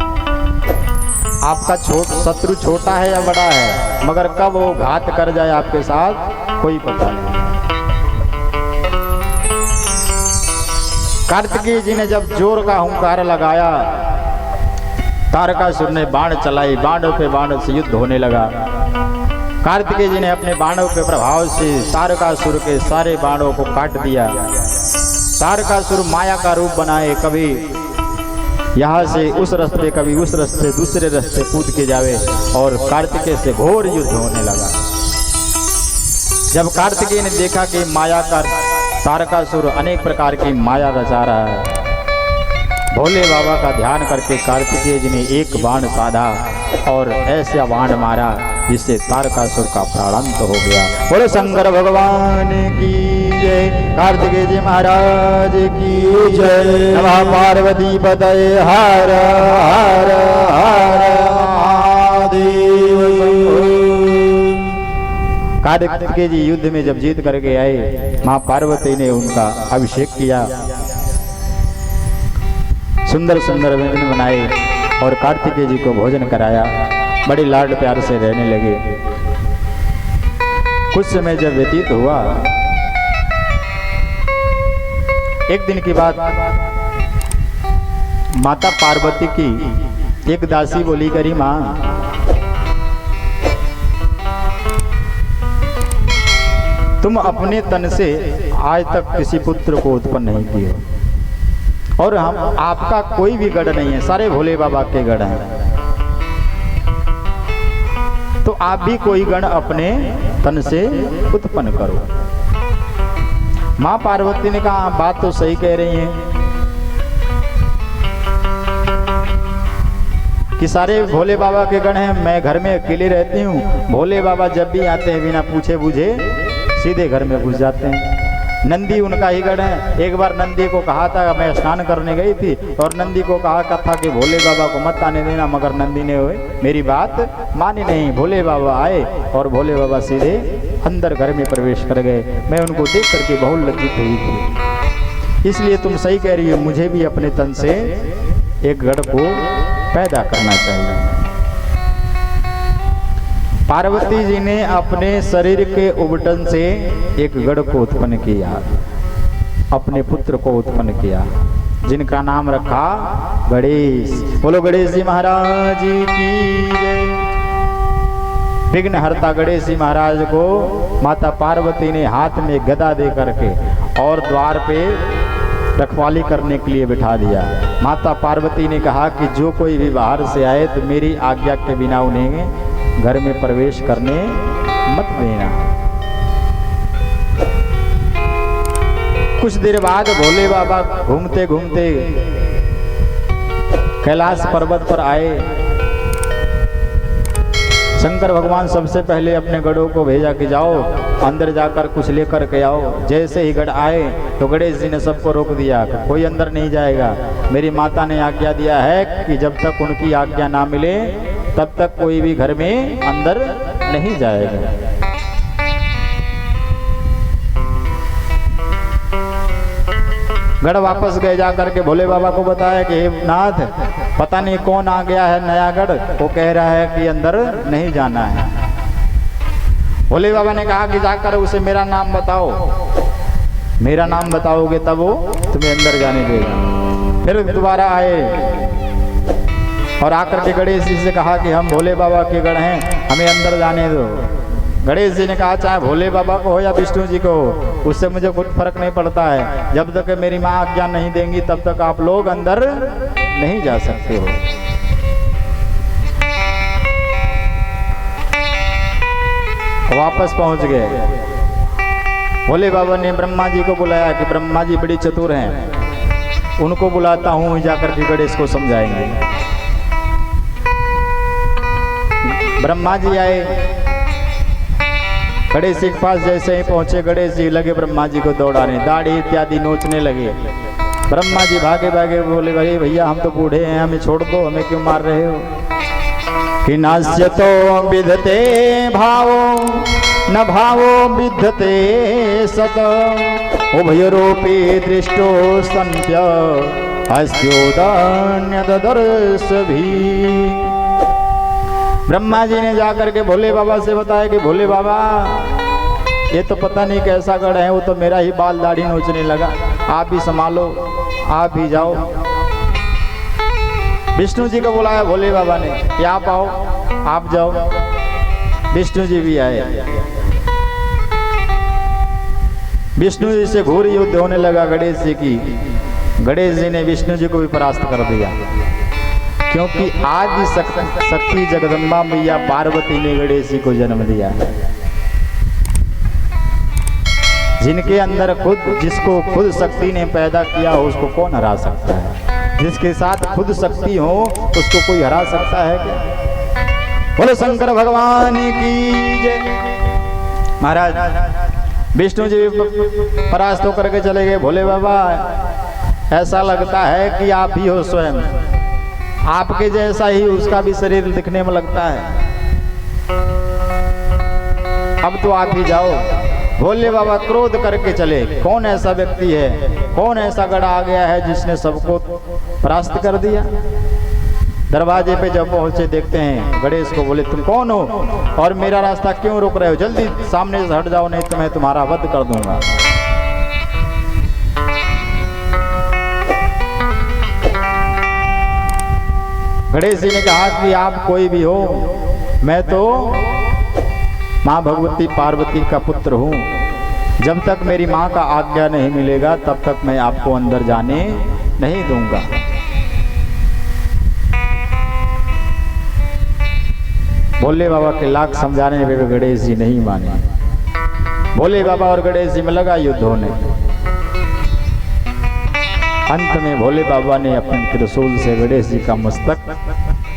आपका शत्रु छोटा है या बड़ा है, मगर कब वो घात कर जाए आपके साथ कोई पता नहीं। कार्तिकेय जी ने जब जोर का हुंकार लगाया, तारकासुर ने बाण चलाई, बाणों पे बाणों से युद्ध होने लगा। कार्तिकेय जी ने अपने बाणों के प्रभाव से तारकासुर के सारे बाणों को काट दिया। तारकासुर माया का रूप बनाए, कभी यहाँ से उस रास्ते, कभी उस रास्ते, दूसरे रास्ते कूद के जावे, और कार्तिकेय से घोर युद्ध होने लगा। जब कार्तिकेय ने देखा कि माया का तारकासुर अनेक प्रकार की माया रचा रहा है, भोले बाबा का ध्यान करके कार्तिकेय जी ने एक बाण साधा और ऐसा बाण मारा जिससे तारकासुर का प्राणांत हो गया। बोले शंकर भगवान की जय, कार्तिकेय जी महाराज की जय। नमः पार्वती पतये हर हर हर महादेव। कार्तिकेय जी युद्ध में जब जीत करके आए, माँ पार्वती ने उनका अभिषेक किया, सुंदर सुंदर व्यंजन बनाए और कार्तिकेय जी को भोजन कराया। बड़ी लाड प्यार से रहने लगे। कुछ समय जब व्यतीत हुआ, एक दिन की बात, माता पार्वती की एक दासी बोली, करी माँ, तुम अपने तन से आज तक किसी पुत्र को उत्पन्न नहीं किए, और हम आपका कोई भी गढ़ नहीं है, सारे भोले बाबा के गढ़ हैं, तो आप भी कोई गण अपने तन से उत्पन्न करो। माँ पार्वती ने कहा, बात तो सही कह रही हैं, कि सारे भोले बाबा के गण हैं, मैं घर में अकेले रहती हूँ। भोले बाबा जब भी आते हैं बिना पूछे बूझे सीधे घर में घुस जाते हैं। नंदी उनका ही गण है। एक बार नंदी को कहा था, मैं स्नान करने गई थी और नंदी को कहा था कि भोले बाबा को मत आने देना, मगर नंदी ने मेरी बात मानी नहीं। भोले बाबा आए और भोले बाबा सीधे अंदर घर में प्रवेश कर गए। मैं उनको देख करके बहुत लज्जित हुई थी। इसलिए तुम सही कह रही हो, मुझे भी अपने तन से एक गण को पैदा करना चाहिए। पार्वती जी ने अपने शरीर के उबटन से एक गण को उत्पन्न किया, अपने पुत्र को उत्पन्न किया, जिनका नाम रखा गणेश। बोलो गणेश जी महाराज की जय। विघ्नहर्ता गणेश जी महाराज को माता पार्वती ने हाथ में गदा दे करके और द्वार पे रखवाली करने के लिए बिठा दिया। माता पार्वती ने कहा कि जो कोई भी बाहर से आए तो मेरी आज्ञा के बिना उन्हें घर में प्रवेश करने मत देना। कुछ देर बाद भोले बाबा घूमते घूमते कैलाश पर्वत पर आए। शंकर भगवान सबसे पहले अपने गढ़ों को भेजा कि जाओ अंदर जाकर कुछ लेकर के आओ। जैसे ही गढ़ आए तो गणेश जी ने सबको रोक दिया, कोई अंदर नहीं जाएगा। मेरी माता ने आज्ञा दिया है कि जब तक उनकी आज्ञा ना मिले तब तक कोई भी घर में अंदर नहीं जाएगा। गढ़ वापस गए, जाकर के भोले बाबा को बताया कि हे नाथ, पता नहीं कौन आ गया है नया गढ़, वो कह रहा है कि अंदर नहीं जाना है। भोले बाबा ने कहा कि जाकर उसे मेरा नाम बताओ, मेरा नाम बताओगे तब वो तुम्हें अंदर जाने देगा। फिर दोबारा आए और आकर के गणेश जी से कहा कि हम भोले बाबा के गण हैं, हमें अंदर जाने दो। गणेश जी ने कहा चाहे भोले बाबा को हो या विष्णु जी को हो, उससे मुझे कुछ फर्क नहीं पड़ता है, जब तक मेरी माँ आज्ञा नहीं देंगी तब तक आप लोग अंदर नहीं जा सकते हो। वापस पहुंच गए। भोले बाबा ने ब्रह्मा जी को बुलाया कि ब्रह्मा जी बड़ी चतुर हैं, उनको बुलाता हूँ, जाकर के गणेश को समझाएंगे। ब्रह्मा जी आए, गणेश जी के पास जैसे ही पहुंचे गणेश जी लगे ब्रह्मा जी को दौड़ाने, दाढ़ी इत्यादि नोचने लगे। ब्रह्मा जी भागे भागे बोले भाई भैया हम तो बूढ़े हैं, हमें छोड़ दो, हमें क्यों मार रहे हो। कि नास्य तो विधते भावो न भावो विधते सत उभयरूपी दृष्टो संत्य अस्योदान्य दर्श भी। ब्रह्मा जी ने जाकर के भोले बाबा से बताया कि भोले बाबा ये तो पता नहीं कैसा गढ़ है, वो तो मेरा ही बाल दाढ़ी नोचने लगा, आप भी संभालो, आप भी जाओ। विष्णु जी को बुलाया भोले बाबा ने कि आप आओ, आप जाओ। विष्णु जी भी आए। विष्णु जी से घोर युद्ध होने लगा गणेश जी की। गणेश जी ने विष्णु जी को भी परास्त कर दिया, क्योंकि आदि शक्ति जगदम्बा मैया पार्वती ने गणेश जी को जन्म दिया। जिनके अंदर जिसको खुद शक्ति ने पैदा किया हो उसको कौन हरा सकता है। जिसके साथ खुद शक्ति हो उसको कोई हरा सकता है क्या। बोलो शंकर भगवान की जय। महाराज विष्णु जी परास्त होकर के चले गए। भोले बाबा ऐसा लगता है कि आप ही हो स्वयं, आपके जैसा ही उसका भी शरीर दिखने में लगता है, अब तो आप ही जाओ। भोले बाबा क्रोध करके चले। कौन ऐसा व्यक्ति है, कौन ऐसा गढ़ आ गया है जिसने सबको परास्त कर दिया। दरवाजे पे जब पहुंचे देखते हैं गणेश को, बोले तुम कौन हो और मेरा रास्ता क्यों रोक रहे हो, जल्दी सामने से हट जाओ नहीं तो मैं तुम्हारा वध कर दूंगा। गणेश जी ने कहा कि आप कोई भी हो, मैं तो माँ भगवती पार्वती का पुत्र हूँ, जब तक मेरी माँ का आज्ञा नहीं मिलेगा तब तक मैं आपको अंदर जाने नहीं दूंगा। भोले बाबा के लाख समझाने पे गणेश जी नहीं माने। भोले बाबा और गणेश जी में लगा युद्ध होने। अंत में भोले बाबा ने अपने त्रिशूल से गणेश जी का मस्तक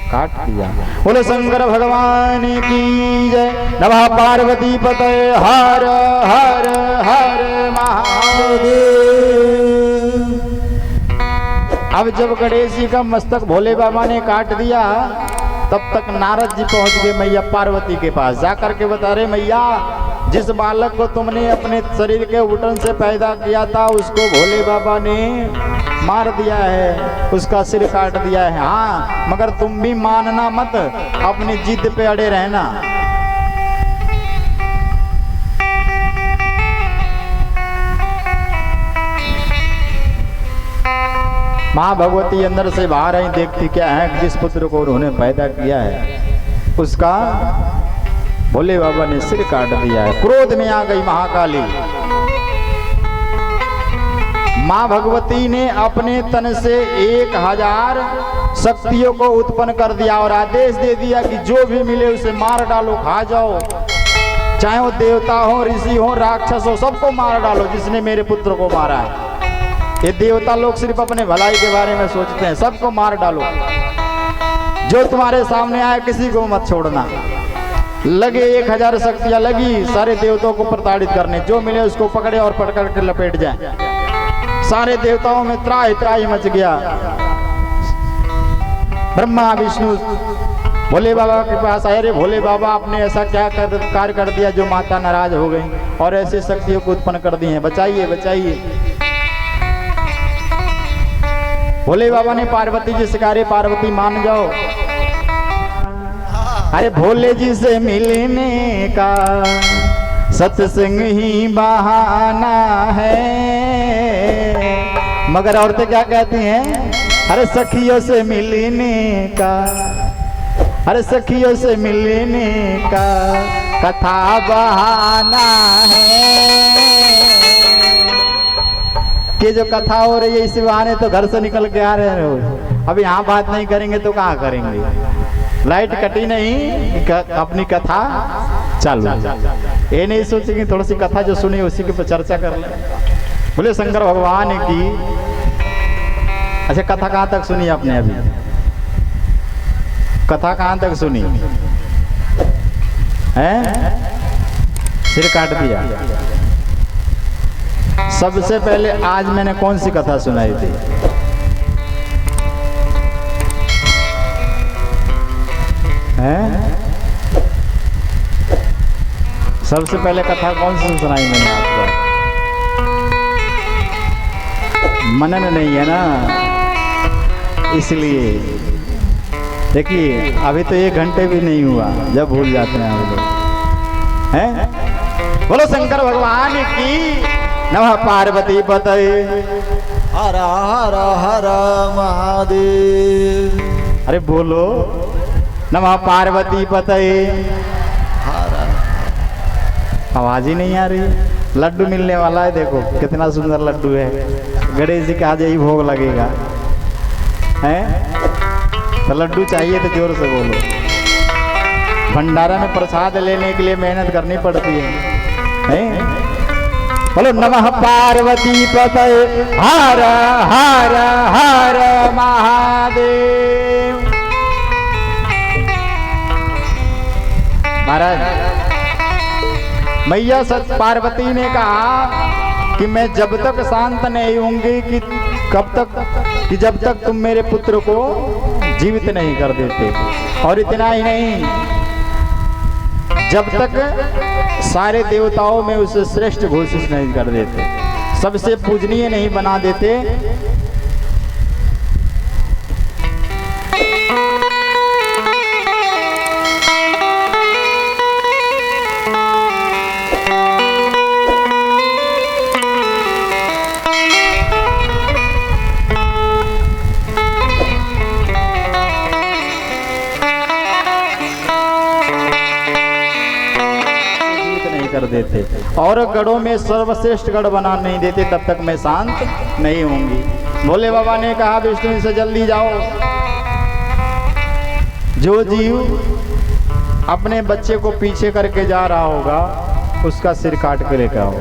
काट दिया। बोलो शंकर भगवान की जय। नमः पार्वती पते हर हर हर महादेव। अब जब गणेश जी का मस्तक भोले बाबा ने काट दिया, तब तक नारद जी पहुंच गए मैया पार्वती के पास। जाकर के बता रहे, मैया जिस बालक को तुमने अपने शरीर के उठन से पैदा किया था, उसको भोले बाबा ने मार दिया है, उसका सिर काट दिया है। हाँ, मगर तुम भी मानना मत, अपनी जिद पे अड़े रहना। माँ भगवती अंदर से बाहर आई, देखती क्या है, जिस पुत्र को उन्होंने पैदा किया है उसका भोले बाबा ने सिर काट दिया है। क्रोध में आ गई महाकाली। माँ भगवती ने अपने तन से 1000 शक्तियों को उत्पन्न कर दिया और आदेश दे दिया कि जो भी मिले उसे मार डालो, खा जाओ, चाहे वो देवता हो, ऋषि हो, राक्षस हो, सबको मार डालो जिसने मेरे पुत्र को मारा है। ये देवता लोग सिर्फ अपने भलाई के बारे में सोचते हैं, सबको मार डालो, जो तुम्हारे सामने आए किसी को मत छोड़ना। लगे 1000 शक्तियां लगी सारे देवताओं को प्रताड़ित करने, जो मिले उसको पकड़े और पकड़ कर लपेट जाए। सारे देवताओं में त्राही त्राही मच गया। ब्रह्मा विष्णु भोले बाबा के पास आए, रे भोले बाबा आपने ऐसा क्या कार्य कर दिया जो माता नाराज हो गई और ऐसी शक्तियों को उत्पन्न कर दी हैं, बताइए बताइए। भोले बाबा ने पार्वती जी से कहा, पार्वती मान जाओ, अरे भोले जी से मिलने का सत्संग ही बहाना है। मगर औरतें क्या कहती हैं, अरे सखियों से मिलने का, अरे सखियों से मिलने का कथा बहाना है। कि जो कथा हो रही है इसी बहाने तो घर से निकल के आ रहे हो। अब यहाँ बात नहीं करेंगे तो कहाँ करेंगे, लाइट कटी नहीं, अपनी कथा चालू। ये नहीं सोचेंगे थोड़ी सी कथा जो सुनी उसी के ऊपर चर्चा कर ले। बोले शंकर भगवान की। अच्छा, कथा कहाँ तक सुनी आपने? अभी कथा कहाँ तक सुनी है? सिर काट दिया। सबसे पहले आज मैंने कौन सी कथा सुनाई थी? हैं? सबसे पहले कथा कौन सी सुनाई मैंने आपको? मनन नहीं है ना, इसलिए। देखिए अभी तो 1 घंटे भी नहीं हुआ जब भूल जाते हैं हम लोग। हैं? बोलो शंकर भगवान की। नमः पार्वती पते हर हर हर महादेव। अरे बोलो नमः पार्वती पते। आवाज ही नहीं आ रही। लड्डू मिलने वाला है, देखो कितना सुंदर लड्डू है। गणेश जी का आज यही भोग लगेगा, हैं? तो लड्डू चाहिए तो जोर से बोलो। भंडारा में प्रसाद लेने के लिए मेहनत करनी पड़ती है, हैं? बोलो नमः पार्वती पते हर हर हर महादेव। महाराज, मैया सत पार्वती ने कहा कि मैं जब तक शांत नहीं होंगी कि कब तक, कि जब तक तुम मेरे पुत्र को जीवित नहीं कर देते। और इतना ही नहीं, जब तक सारे देवताओं में उसे श्रेष्ठ घोषित नहीं कर देते, सबसे पूजनीय नहीं बना देते। कर देते और गढ़ों में सर्वश्रेष्ठ गढ़ बना नहीं देते, तब तक मैं शांत नहीं होंगी। भोले बाबा ने कहा विष्णु से जल्दी जाओ, जो जीव अपने बच्चे को पीछे करके जा रहा होगा उसका सिर काट के लेकर आओ।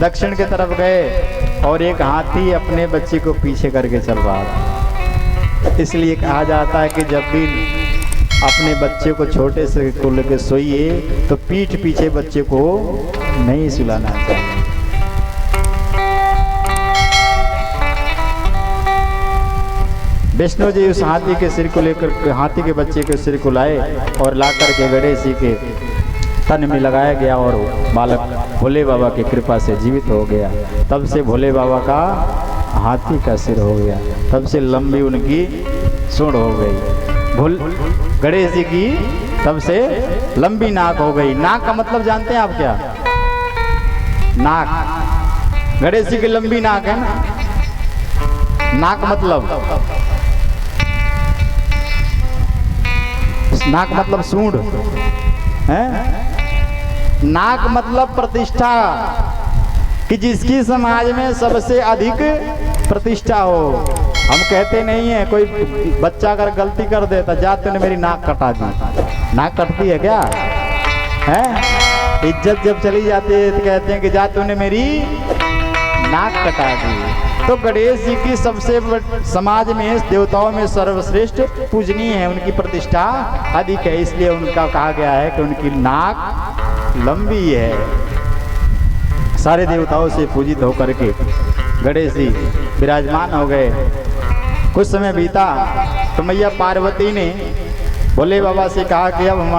दक्षिण की तरफ गए और एक हाथी अपने बच्चे को पीछे करके चल रहा था। इसलिए कहा जाता है कि जब भी अपने बच्चे को छोटे से को लेकर सोइए तो पीठ पीछे बच्चे को नहीं सुलाना चाहिए। वैष्णव जी उस हाथी के सिर को लेकर, हाथी के बच्चे के सिर को लाए और लाकर के गणेश जी के तन में लगाया गया और बालक भोले बाबा की कृपा से जीवित हो गया। तब से भोले बाबा का हाथी का सिर हो गया, तब से लंबी उनकी सूंड हो गई। गणेश जी की तब से लंबी नाक हो गई। नाक का मतलब जानते हैं आप क्या? नाक, गणेश जी की लंबी नाक है ना। नाक मतलब सूंड है। नाक मतलब प्रतिष्ठा, कि जिसकी समाज में सबसे अधिक प्रतिष्ठा हो। हम कहते नहीं है कोई बच्चा अगर गलती कर देता, जा तूने मेरी नाक कटा दी। नाक कटती है क्या? है इज्जत जब चली जाती है तो कहते हैं कि जा तूने मेरी नाक कटा दी। तो गणेश जी की सबसे समाज में देवताओं में सर्वश्रेष्ठ पूजनीय है, उनकी प्रतिष्ठा अधिक है, इसलिए उनका कहा गया है कि उनकी नाक लंबी है। सारे देवताओं से पूजित होकर के गणेश जी विराजमान हो गए। कुछ समय बीता तो मैया पार्वती ने भोले बाबा से कहा कि अब हम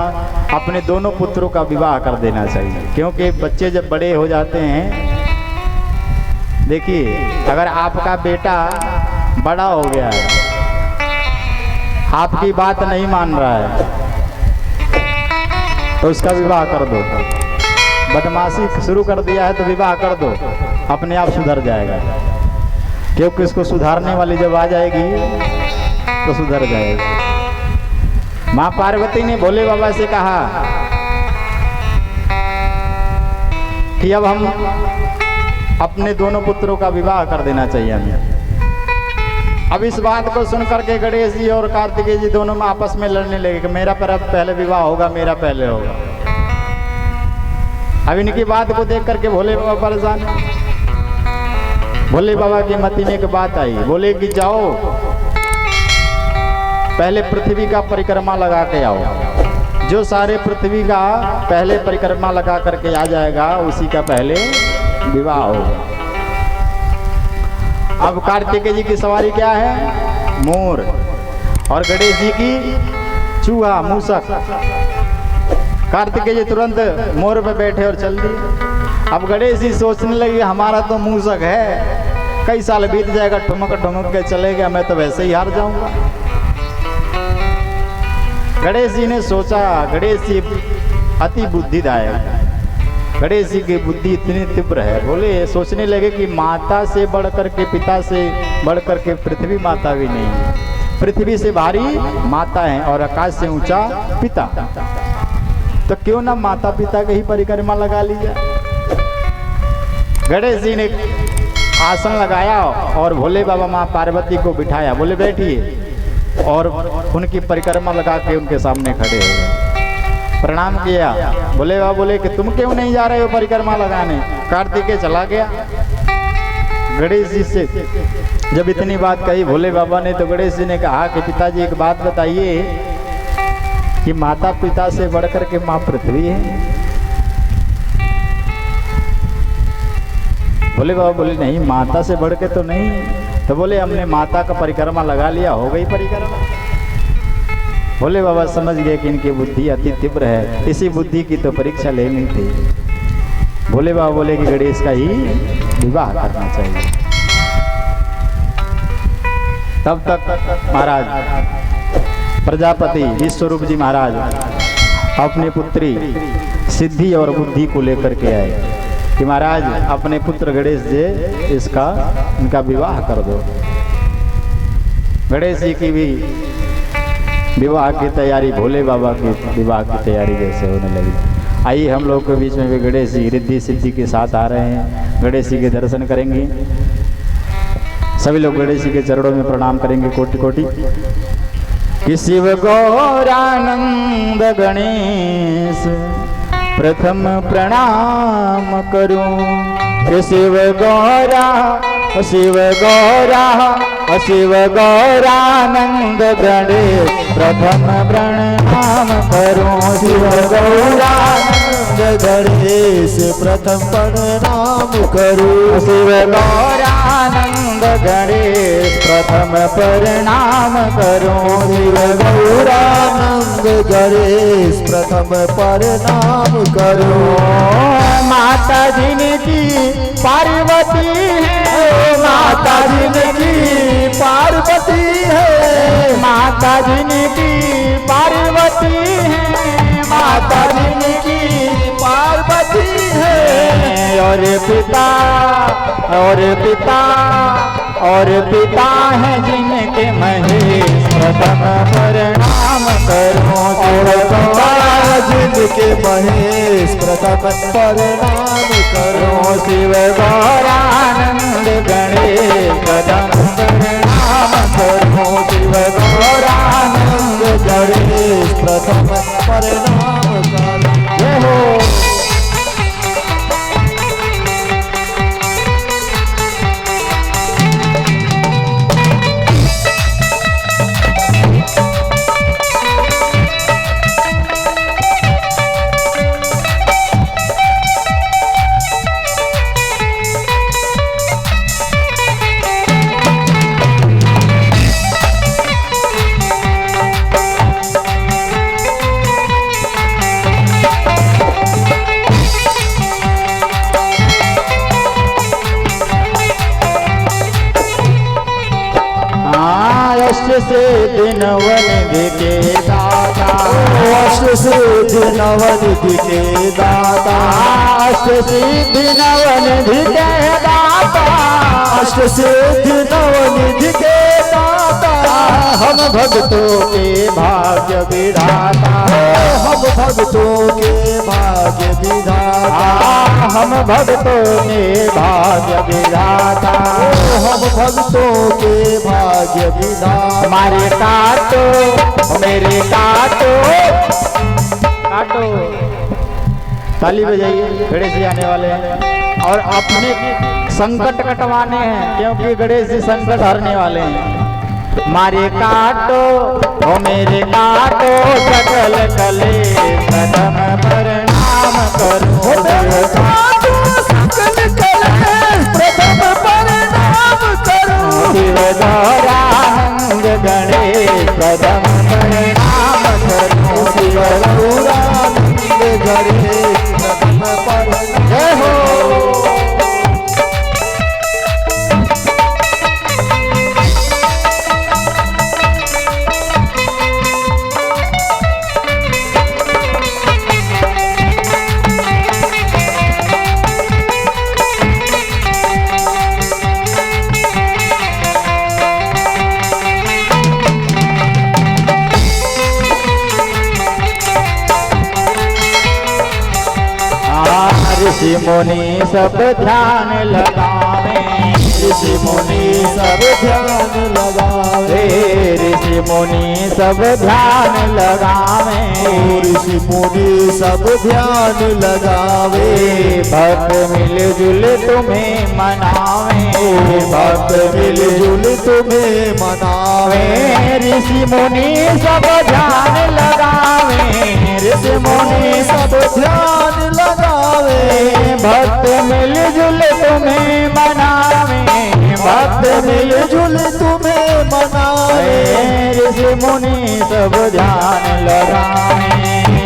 अपने दोनों पुत्रों का विवाह कर देना चाहिए, क्योंकि बच्चे जब बड़े हो जाते हैं। देखिए, अगर आपका बेटा बड़ा हो गया है, आपकी बात नहीं मान रहा है, तो उसका विवाह कर दो। बदमाशी शुरू कर दिया है तो विवाह कर दो, अपने आप सुधर जाएगा। क्योंकि उसको सुधारने वाली जब आ जाएगी तो सुधर जाएगा। माँ पार्वती ने भोले बाबा से कहा कि अब हम अपने दोनों पुत्रों का विवाह कर देना चाहिए हमें। अब इस बात को सुनकर के गणेश जी और कार्तिकेय जी दोनों में आपस में लड़ने लगे कि मेरा पहले विवाह होगा, मेरा पहले होगा। अब इनकी बात को देख करके भोले बाबा परेशान। भोले बाबा की मति में एक बात आई, बोले कि जाओ पहले पृथ्वी का परिक्रमा लगा के आओ। जो सारे पृथ्वी का पहले परिक्रमा लगा करके आ जाएगा उसी का पहले विवाह होगा। अब कार्तिकेय जी की सवारी क्या है? मोर, और गणेश जी की चूहा, मूसक। कार्तिकेय जी तुरंत मोर पे बैठे और चल दिए। अब गणेश जी सोचने लगे हमारा तो मूसक है, कई साल बीत जाएगा, ठुमक ठुमक के चले गया, मैं तो वैसे ही हार जाऊंगा। गणेश जी ने सोचा, गणेश जी अति बुद्धिदायक, गणेश जी की बुद्धि इतनी तीव्र है। बोले सोचने लगे कि माता से बढ़ करके, पिता से बढ़ करके पृथ्वी माता भी नहीं है। पृथ्वी से भारी माता है और आकाश से ऊंचा पिता, तो क्यों ना माता पिता के ही परिक्रमा लगा लिया। गणेश जी ने आसन लगाया और भोले बाबा माँ पार्वती को बिठाया, बोले बैठिए, और उनकी परिक्रमा लगा के उनके सामने खड़े हो गए। प्रणाम किया। भोले बाबा बोले कि तुम क्यों नहीं जा रहे हो परिक्रमा लगाने? कार्तिकेय चला गया। गणेश जी से जब इतनी बात कही भोले बाबा ने, तो गणेश जी ने कहा कि पिताजी एक बात बताइए कि माता पिता से बढ़कर के माँ पृथ्वी है? भोले बाबा बोले नहीं, माता से बढ़ के तो नहीं। तो बोले हमने माता का परिक्रमा लगा लिया, हो गई परिक्रमा। भोले बाबा समझ गए कि इनकी बुद्धि अति तीव्र है, इसी बुद्धि की तो परीक्षा लेनी थी। भोले बाबा बोले कि गणेश का ही विवाह करना चाहिए। तब तक महाराज प्रजापति विश्वरूप जी महाराज अपनी पुत्री सिद्धि और बुद्धि को लेकर के आए कि महाराज अपने पुत्र गणेश जी इनका विवाह कर दो। गणेश जी की भी विवाह की तैयारी, भोले बाबा की विवाह की तैयारी जैसे होने लगी। आइए हम लोग के बीच में भी गणेश जी रिद्धि सिद्धि के साथ आ रहे हैं, गणेश जी के दर्शन करेंगे। सभी लोग गणेश जी के चरणों में प्रणाम करेंगे कोटि कोटि। कि शिव गौरानंद गणेश प्रथम प्रणाम करूं। कि शिव गौरा शिव गौरानंद गणेश प्रथम प्रणाम करो। शिव गौरानंद गणेश प्रथम प्रणाम करो। शिव गौरानंद गणेश प्रथम प्रणाम करो। शिव गौरानंद गणेश प्रथम प्रणाम करो। माता जिनकी पार्वती है, माता जिनकी पार्वती है, माता जिनकी पार्वती है, माता जिनकी पार्वती है। और पिता और पिता है जिनके महेश प्रथम प्रणाम करो। और पिता जिनके महेश प्रथम प्रणाम करो। शिव गौरानंद गणेश प्रथम प्रणाम करो। शिव गौरानंद गणेश प्रथम प्रणाम करो। जय हो। अष्ट सिद्धि नवनिधि के दाता, अष्ट सिद्धि नवनिधि के दाता, अष्ट सिद्धि नवनिधि के दाता, अष्ट सिद्धि नवनिधि के दाता। हम भक्तों के भाग्य विधाता, हम भक्तों के भाग्य विधाता, हम भक्तों के भाग्य विधाता, हम भक्तों के भाग्य विधाता। हमारे काटो मेरे काटो काटो। ताली बजाइए, गणेश जी आने वाले हैं और अपने संकट कटवाने हैं, क्योंकि गणेश जी संकट हरने वाले हैं। मारे काटो ओ मेरे काटो सकल कले प्रथम प्रणाम करो। सकल कले प्रथम प्रणाम करो। शिव गौरानंद गणेश प्रथम प्रणाम करो। शिव गौरानंद गणेश प्रथम प्रणाम। जय हो। ऋषि मुनि सब ध्यान लगावे, ऋषि मुनि सब ध्यान लगावे, ऋषि मुनि सब ध्यान लगावे, ऋषि मुनि सब ध्यान लगावे। भक्त मिलजुल तुम्हें मनावे, भक्त मिलजुल तुम्हें मनावे। ऋषि मुनि सब ध्यान लगावे, ऋषि मुनि सब ध्यान लगावे। भक्त मिलजुल तुम्हें मनावे, भक्त मिलजुल तुम्हें मनावे। ऋषि मुनि सब ध्यान लगावे,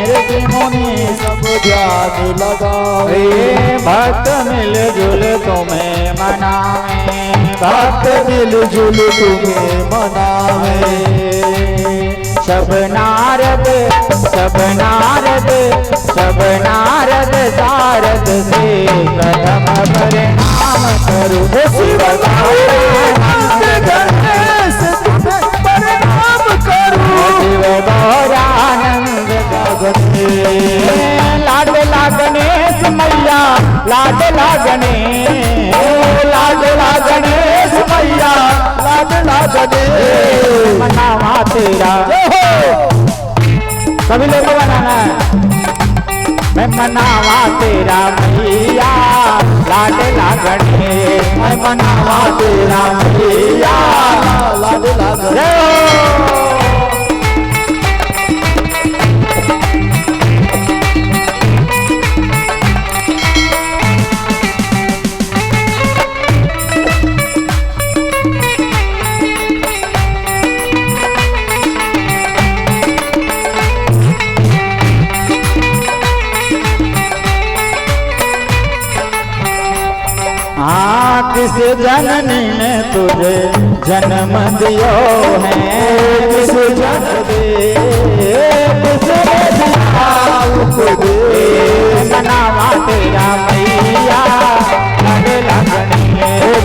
ऋषि मुनि सब ध्यान लगावे। भक्त मिलजुल तुम्हें मनावे, भक्त मिलजुल तुम्हें मनावे। सब नारद सब नारद सब नारद शारद से प्रथम प्रणाम करो। शिव गौरानंद गणेश तुम्हें प्रणाम करो। शिव गौरानंद गणेश लाडला गणेश मैया, लाडला गणेश, लाडला गणेश मैया, लाडला गणेश मनावा तेरा। सभी लोग को बनाना है। मैं मनावा तेरा मैया, लाडला गणेश, मैं मनावा तेरा मैया, जननी ने तुझे जन्म दियो है, किस जननी किसने दिया उपदेश, मनावा तेरा मैया लाड लागनी,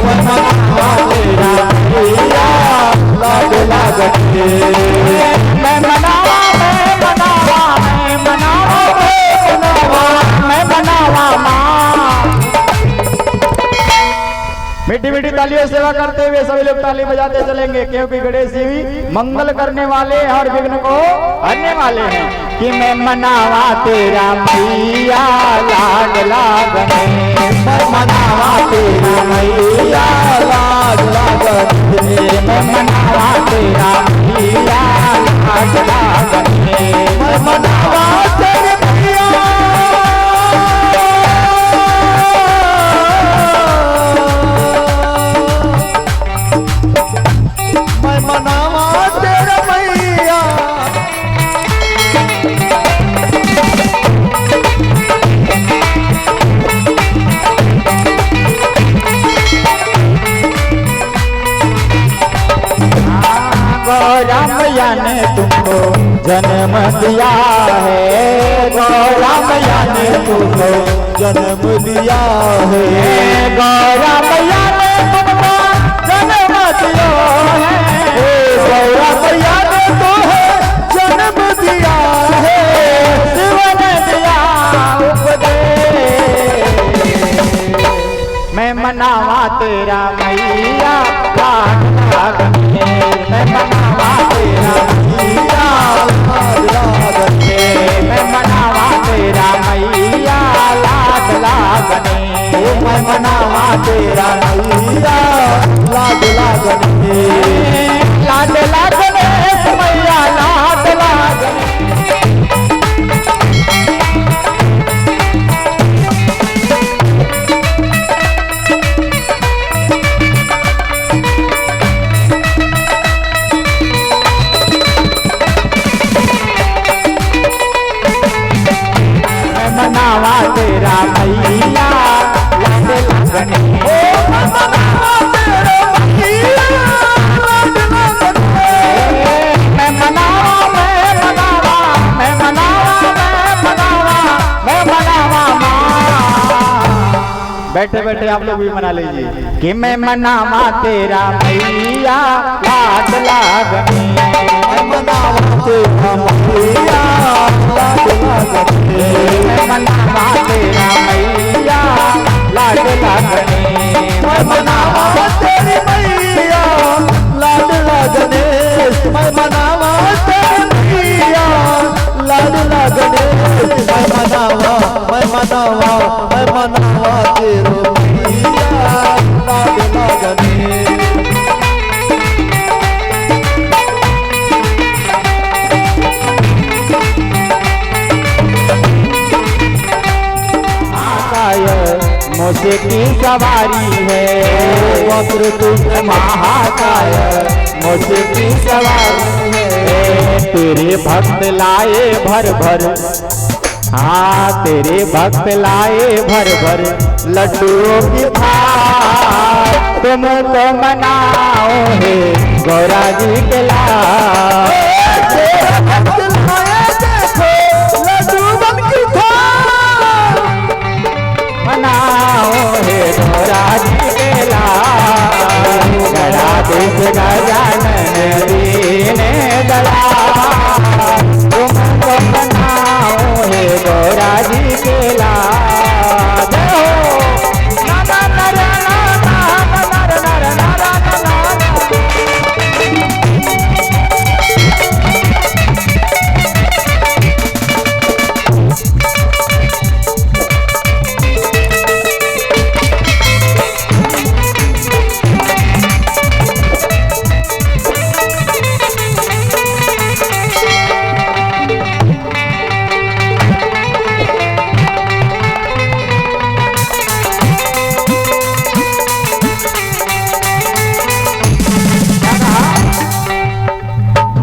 मनावा तेरा मैया लाड लागनी। मैं मनावा मैं मनावा मैं मनावा मैं मनावा मैं मनावा माँ। मीठी मीठी तालियों सेवा करते हुए सभी लोग ताली बजाते चलेंगे, क्योंकि गणेश जी भी मंगल करने वाले हर विघ्न को हरने वाले हैं। कि मैं मनावा तेरा मैया लाड लागने, मैं मनावा तेरा मैया लाड लागने, मैं मनावा तेरा मैया लाड लागने, मैं मनावा तेरे मैया मनावा तेरा मैया। गौरा मैया ने तुमको जन्म दिया है, गौरा मैया ने तुमको जन्म दिया है, गौरा मैया ने तुमको जन्म दिया है, गौरा मैया ने तो है जन्म दिया है, शिव ने दिया उपदेश। मैं मनावा तेरा मैया लाड लागने, मैं मनावा तेरा मैया लाड लागने, मैं मनावा तेरा मैया लाड लागने, मैं मनावा तेरा मैया लाड लागने, लाड लागने मैया लाड लागने। मनावा तेरा मैया लाड लागने, मैं मनावा तेरा मैया लाड लागने, मैं मनावा मैं मनावा मैं मनावा मैं मनावा मैं मनावा माँ। बैठे बैठे आप लोग भी मना लीजिए कि मैं मनावा तेरा मैया लाड लागने, मैं मनावा तेरा मैया लाड लागने, मैं मनावा तेरा मैया लाड लागने, मैं मनावा तेरी मैया लाड लागने, मैं मनावा तेरी मैया लाड लागने, मैं मनावा मैं मनावा मैं मनावा तेरी मैया लाड लागने। मुझे की सवारी है वक्र तुम महाकाय, मुझे की सवारी है। तेरे भक्त लाए भर भर, हाँ तेरे भक्त लाए भर भर लड्डुओं की थाल, तुमको मनाओ है गौरा जी के लाल। तेरे भक्त लाए देखो लड्डू बन की थाल, मनाओ है गौरा जी के लाल। गणाधीश गजानन दीन दयाल, तुमको मनाओ है गौरा जी के लाल। नर नर नर नर नर नर।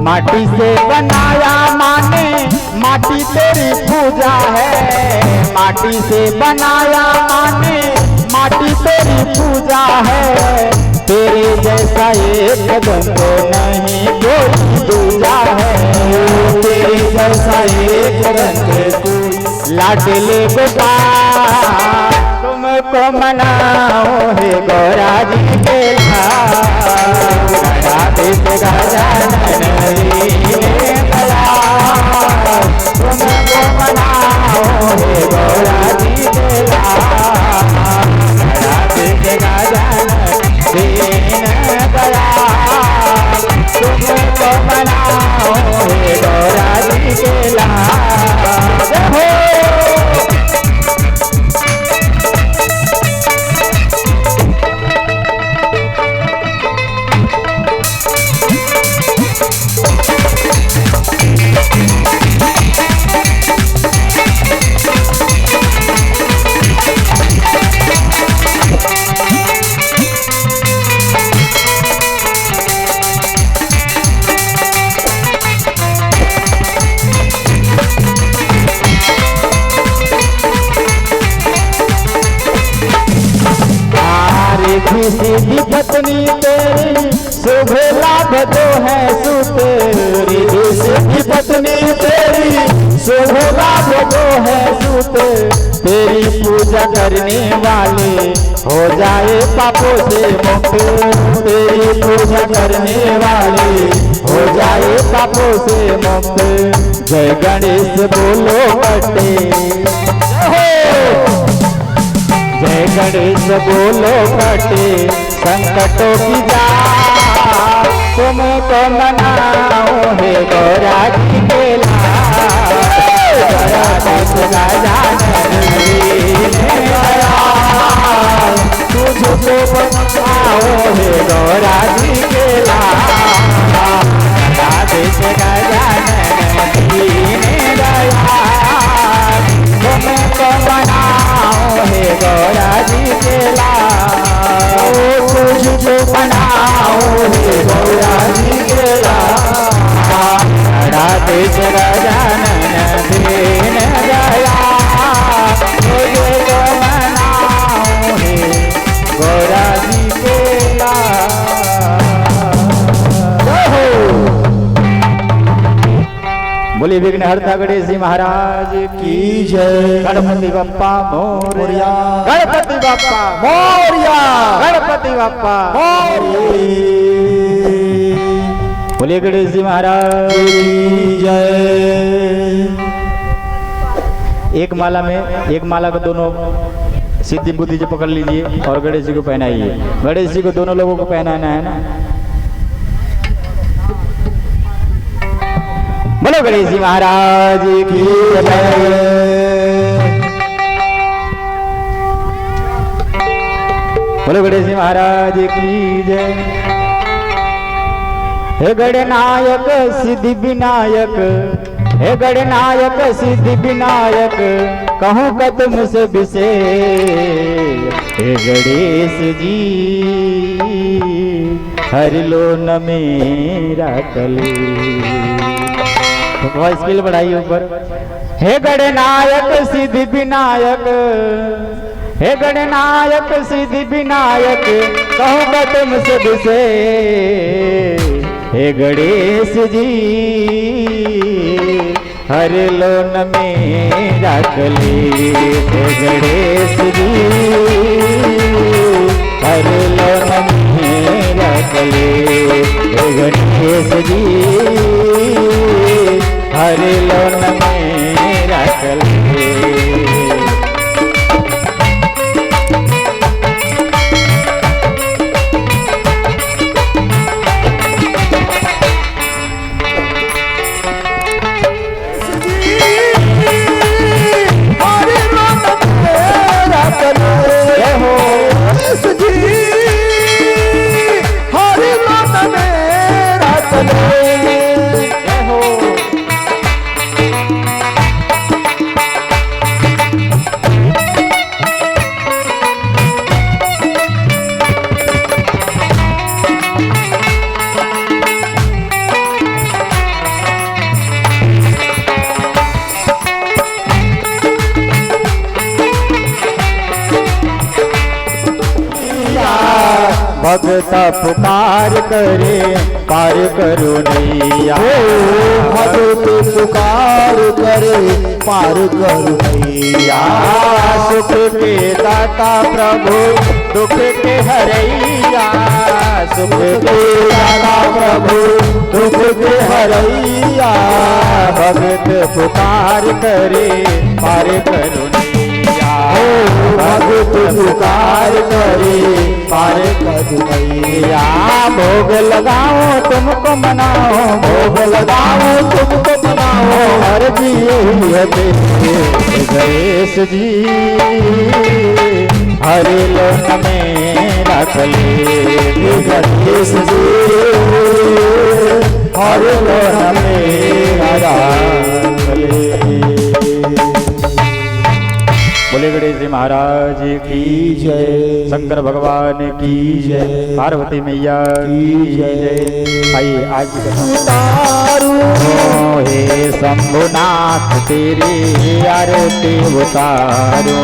माटी से बनाया माने माटी तेरी पूजा है, माटी से बनाया माने माटी तेरी पूजा है, तेरे जैसा एक कदम तो नहीं कोई दूजा है, तेरे जैसा एक रंग कोई। लाडले गोपाल तुमको मनाओ हे गौरा जी के राधे से गजानन रे गया, तुमको मनाओ हे गौरा जी के राधे से गजानन दीन दयाल, तुमको मनाओ हे गौरा जी के हो। सीधी पत्नी तेरी शुभ लाभ जो है सुतेरी, सीधी पत्नी तेरी शुभ लाभ जो है सुत, तेरी पूजा करने वाले हो जाए पापों से मुक्त, तेरी पूजा करने वाले हो जाए पापों से मुक्त। जय गणेश बोलो बटे, जय गणेश बोलो कटे संकटों की जात, तुमको मनाओ हे गौरा जी के तुझको मनाओ हे गौरा जी के राधे से गजानन दीन दयाल, तुमको मनाओ हे गौरा जी के तुझको मनाओ हे गौरा जी के राधे से गजानन दीन दयाल, तुझको मनाओ हे गौरा जी के बोली विघ्नहर्ता गणेश जी महाराज की जय। गणपति बप्पा मोरया, गणपति बप्पा मोरया, गणपति बप्पा बोलिए गणेश जी महाराज की जय। एक माला में, एक माला को दोनों सिद्धि बुद्धि से पकड़ लीजिए और गणेश जी को पहनाइए। गणेश जी को दोनों लोगों को पहनाना है ना। बोलो गणेश जी महाराज की जय। बोलो गणेश जी महाराज की जय। हे गणनायक सिद्धि विनायक, हे गणनायक सिद्धि विनायक, कहूँ का तुमसे विशेष, हे गणेश जी हर लो न मेरा कलेश। वॉइस स्किल बढ़ाइए ऊपर। हे गणनायक सिद्धि विनायक, हे गणनायक सिद्धि विनायक, कहूँ का तुमसे विशेष, हे गणेश जी हर लो न मेरा कलेश, हे गणेश जी हर लो न मेरा कलेश, हे गणेश जी हर लो न मेरा कलेश। भगत पुकार करे पार करो नैया। भगत पुकार करे पार करो नैया। सुख के दाता प्रभु दुख के हरैया। सुख के दाता प्रभु दुख के हरैया। भगत पुकार करे पार करो नैया। भगत पुकार करे पार करो नैया। भोग लगाओ तुमको मनाओ, भोग लगाओ तुमको मनाओ, हर जी गणेश जी हरे लोन में रख ले। गणेश जी हरे लोन में रख ले। बोले गणेश जी महाराज की जय। शंकर भगवान की जय। पार्वती मैया की जय। आइए आज की कथा उतारू हे शंभुनाथ तेरी आरती उतारो।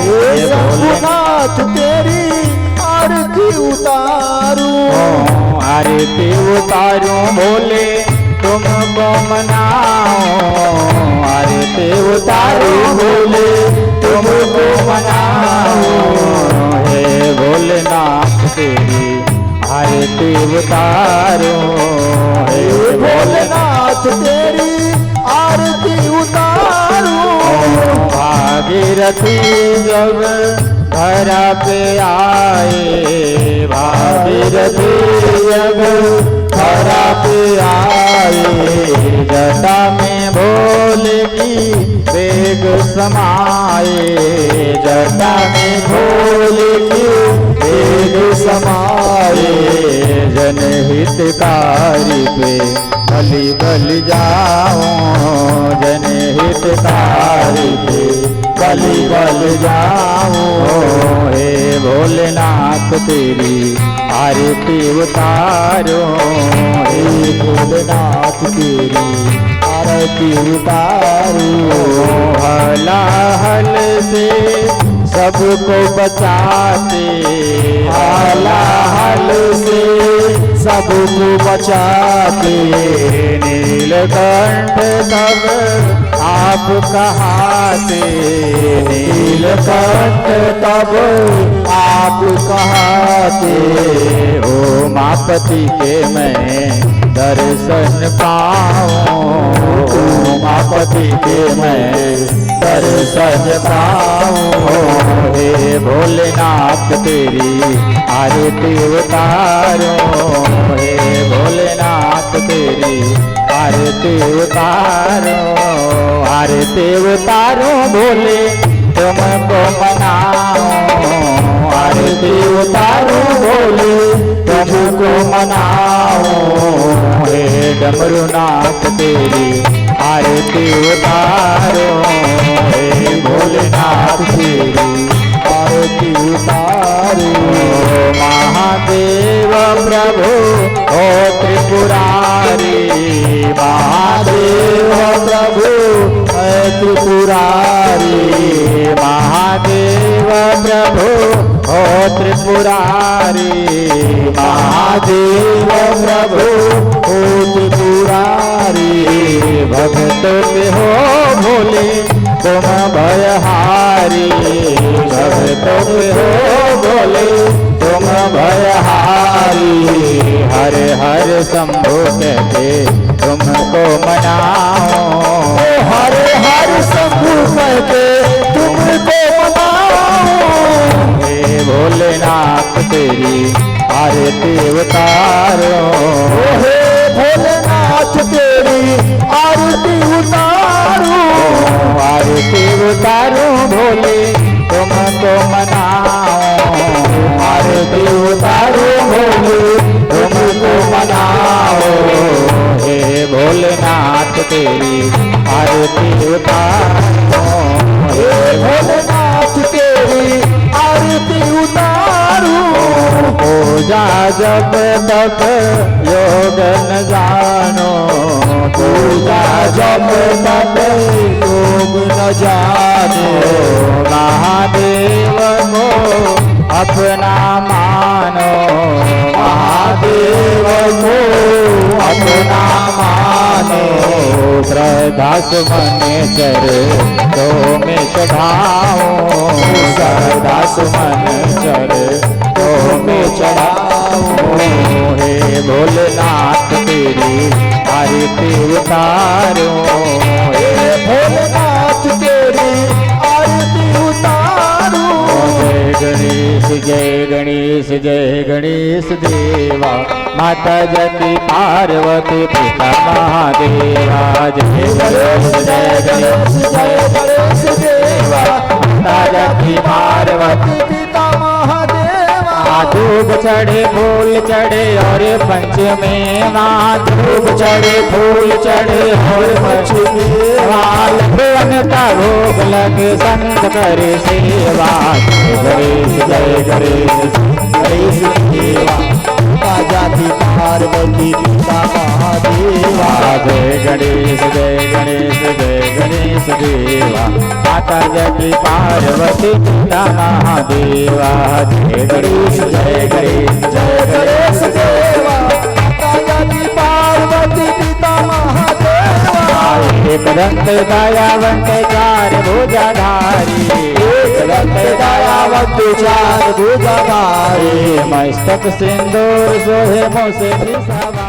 हे शंभुनाथ तेरी आरती उतारू। आरती उतारो भोले तुमको मनाओ। आरती उतारो भोले तुमको मनाओ। हे भोलेनाथ तेरी आरती उतारो। हे भोलेनाथ तेरी आरती उतारू। भागीरथी जब धरा पे आए। भागीरथी जब धरा पे आए। जटा में भोले की वेग समाए। जटा में भोले की वेग समाए। जनहितकारी पे बलि बलि जाओ। जनहितकारी पे बलि बलि जाओ। हे भोलेनाथ तेरी आरती उतारो। हे भोलेनाथ तेरी आरती उतारू। हलाहल से सबको बचाते। हलाहल से सबको बचाते। नीलकंठ तब आप कहाते। नीलकंठ तब आप कहाते। ओ मापति के मैं दर्शन पाऊं। उमापति के मैं दर्शन पाऊं। हे भोलेनाथ तेरी आरती उतारो। हे भोलेनाथ तेरी आरती उतारो। आरती उतारो भोले तुमको मनाओ। आरती उतारो भोले तुमको मनाओ। हे डमरुनाथ तेरी आरती उतारो। हे भोलेनाथ तेरी आरती उतारू। महादेव प्रभु ओ त्रिपुरारी। महादेव प्रभु है त्रिपुरारी। महादेव प्रभु ओ त्रिपुरारी। महादेव प्रभु ओ त्रिपुरारी। भगत पे हो भोले तुम भयहारी। भगत पे हो भोले तुम भयहारी। हर हर शंभु कहते तुमको मनाओ। हर हर शंभु कहते तुमको मनाओ। हे भोलेनाथ तेरी आरती उतारो। हे भोलेनाथ तेरी आरती उतारू। आरती उतारो भोले तुमको मनाओ। आरती उतारो भोले तुमको मनाओ। हे भोलेनाथ तेरी आरती उतारो। हे भोलेनाथ तेरी आरती उतारू। पूजा जब तक योग न जानो। पूजा जब तक योग न जाने। महादेव को अपना मानो। श्रद्धा सुमन चरणों में चढ़ाऊं, श्रद्धा सुमन चरणों में चढ़ाऊं। हे भोलेनाथ तेरी आरती उतारूं, हे भोलेनाथ तेरी आरती उतारूं। जय गणेश जय गणेश देवा, माता जति पार्वती पिता महादेवा। जय गणेश जय गणेश जय गणेश देवा, माता जति पार्वती पिता महादेवा। धूप चढ़े फूल चढ़े और पंचमेवा, धूप चढ़े फूल चढ़े और पंचमेवा। लखन का भोग लगे संत करे सेवा। जय गणेश गणेश देवा, जाति पार्वती पिता महादेवा। जय गणेश जय गणेश जय गणेश देवा, माता जति पार्वती पिता महादेवा। जय गणेश जय गणेश जय गणेश देवा, जाति पार्वती पिता महादेवा। एक दंत दयावंत चार भुजाधारी, एक दंत दयावंत चार भुजाधारी। मस्तक सिंदूर सोहे मोसे भी सवारी।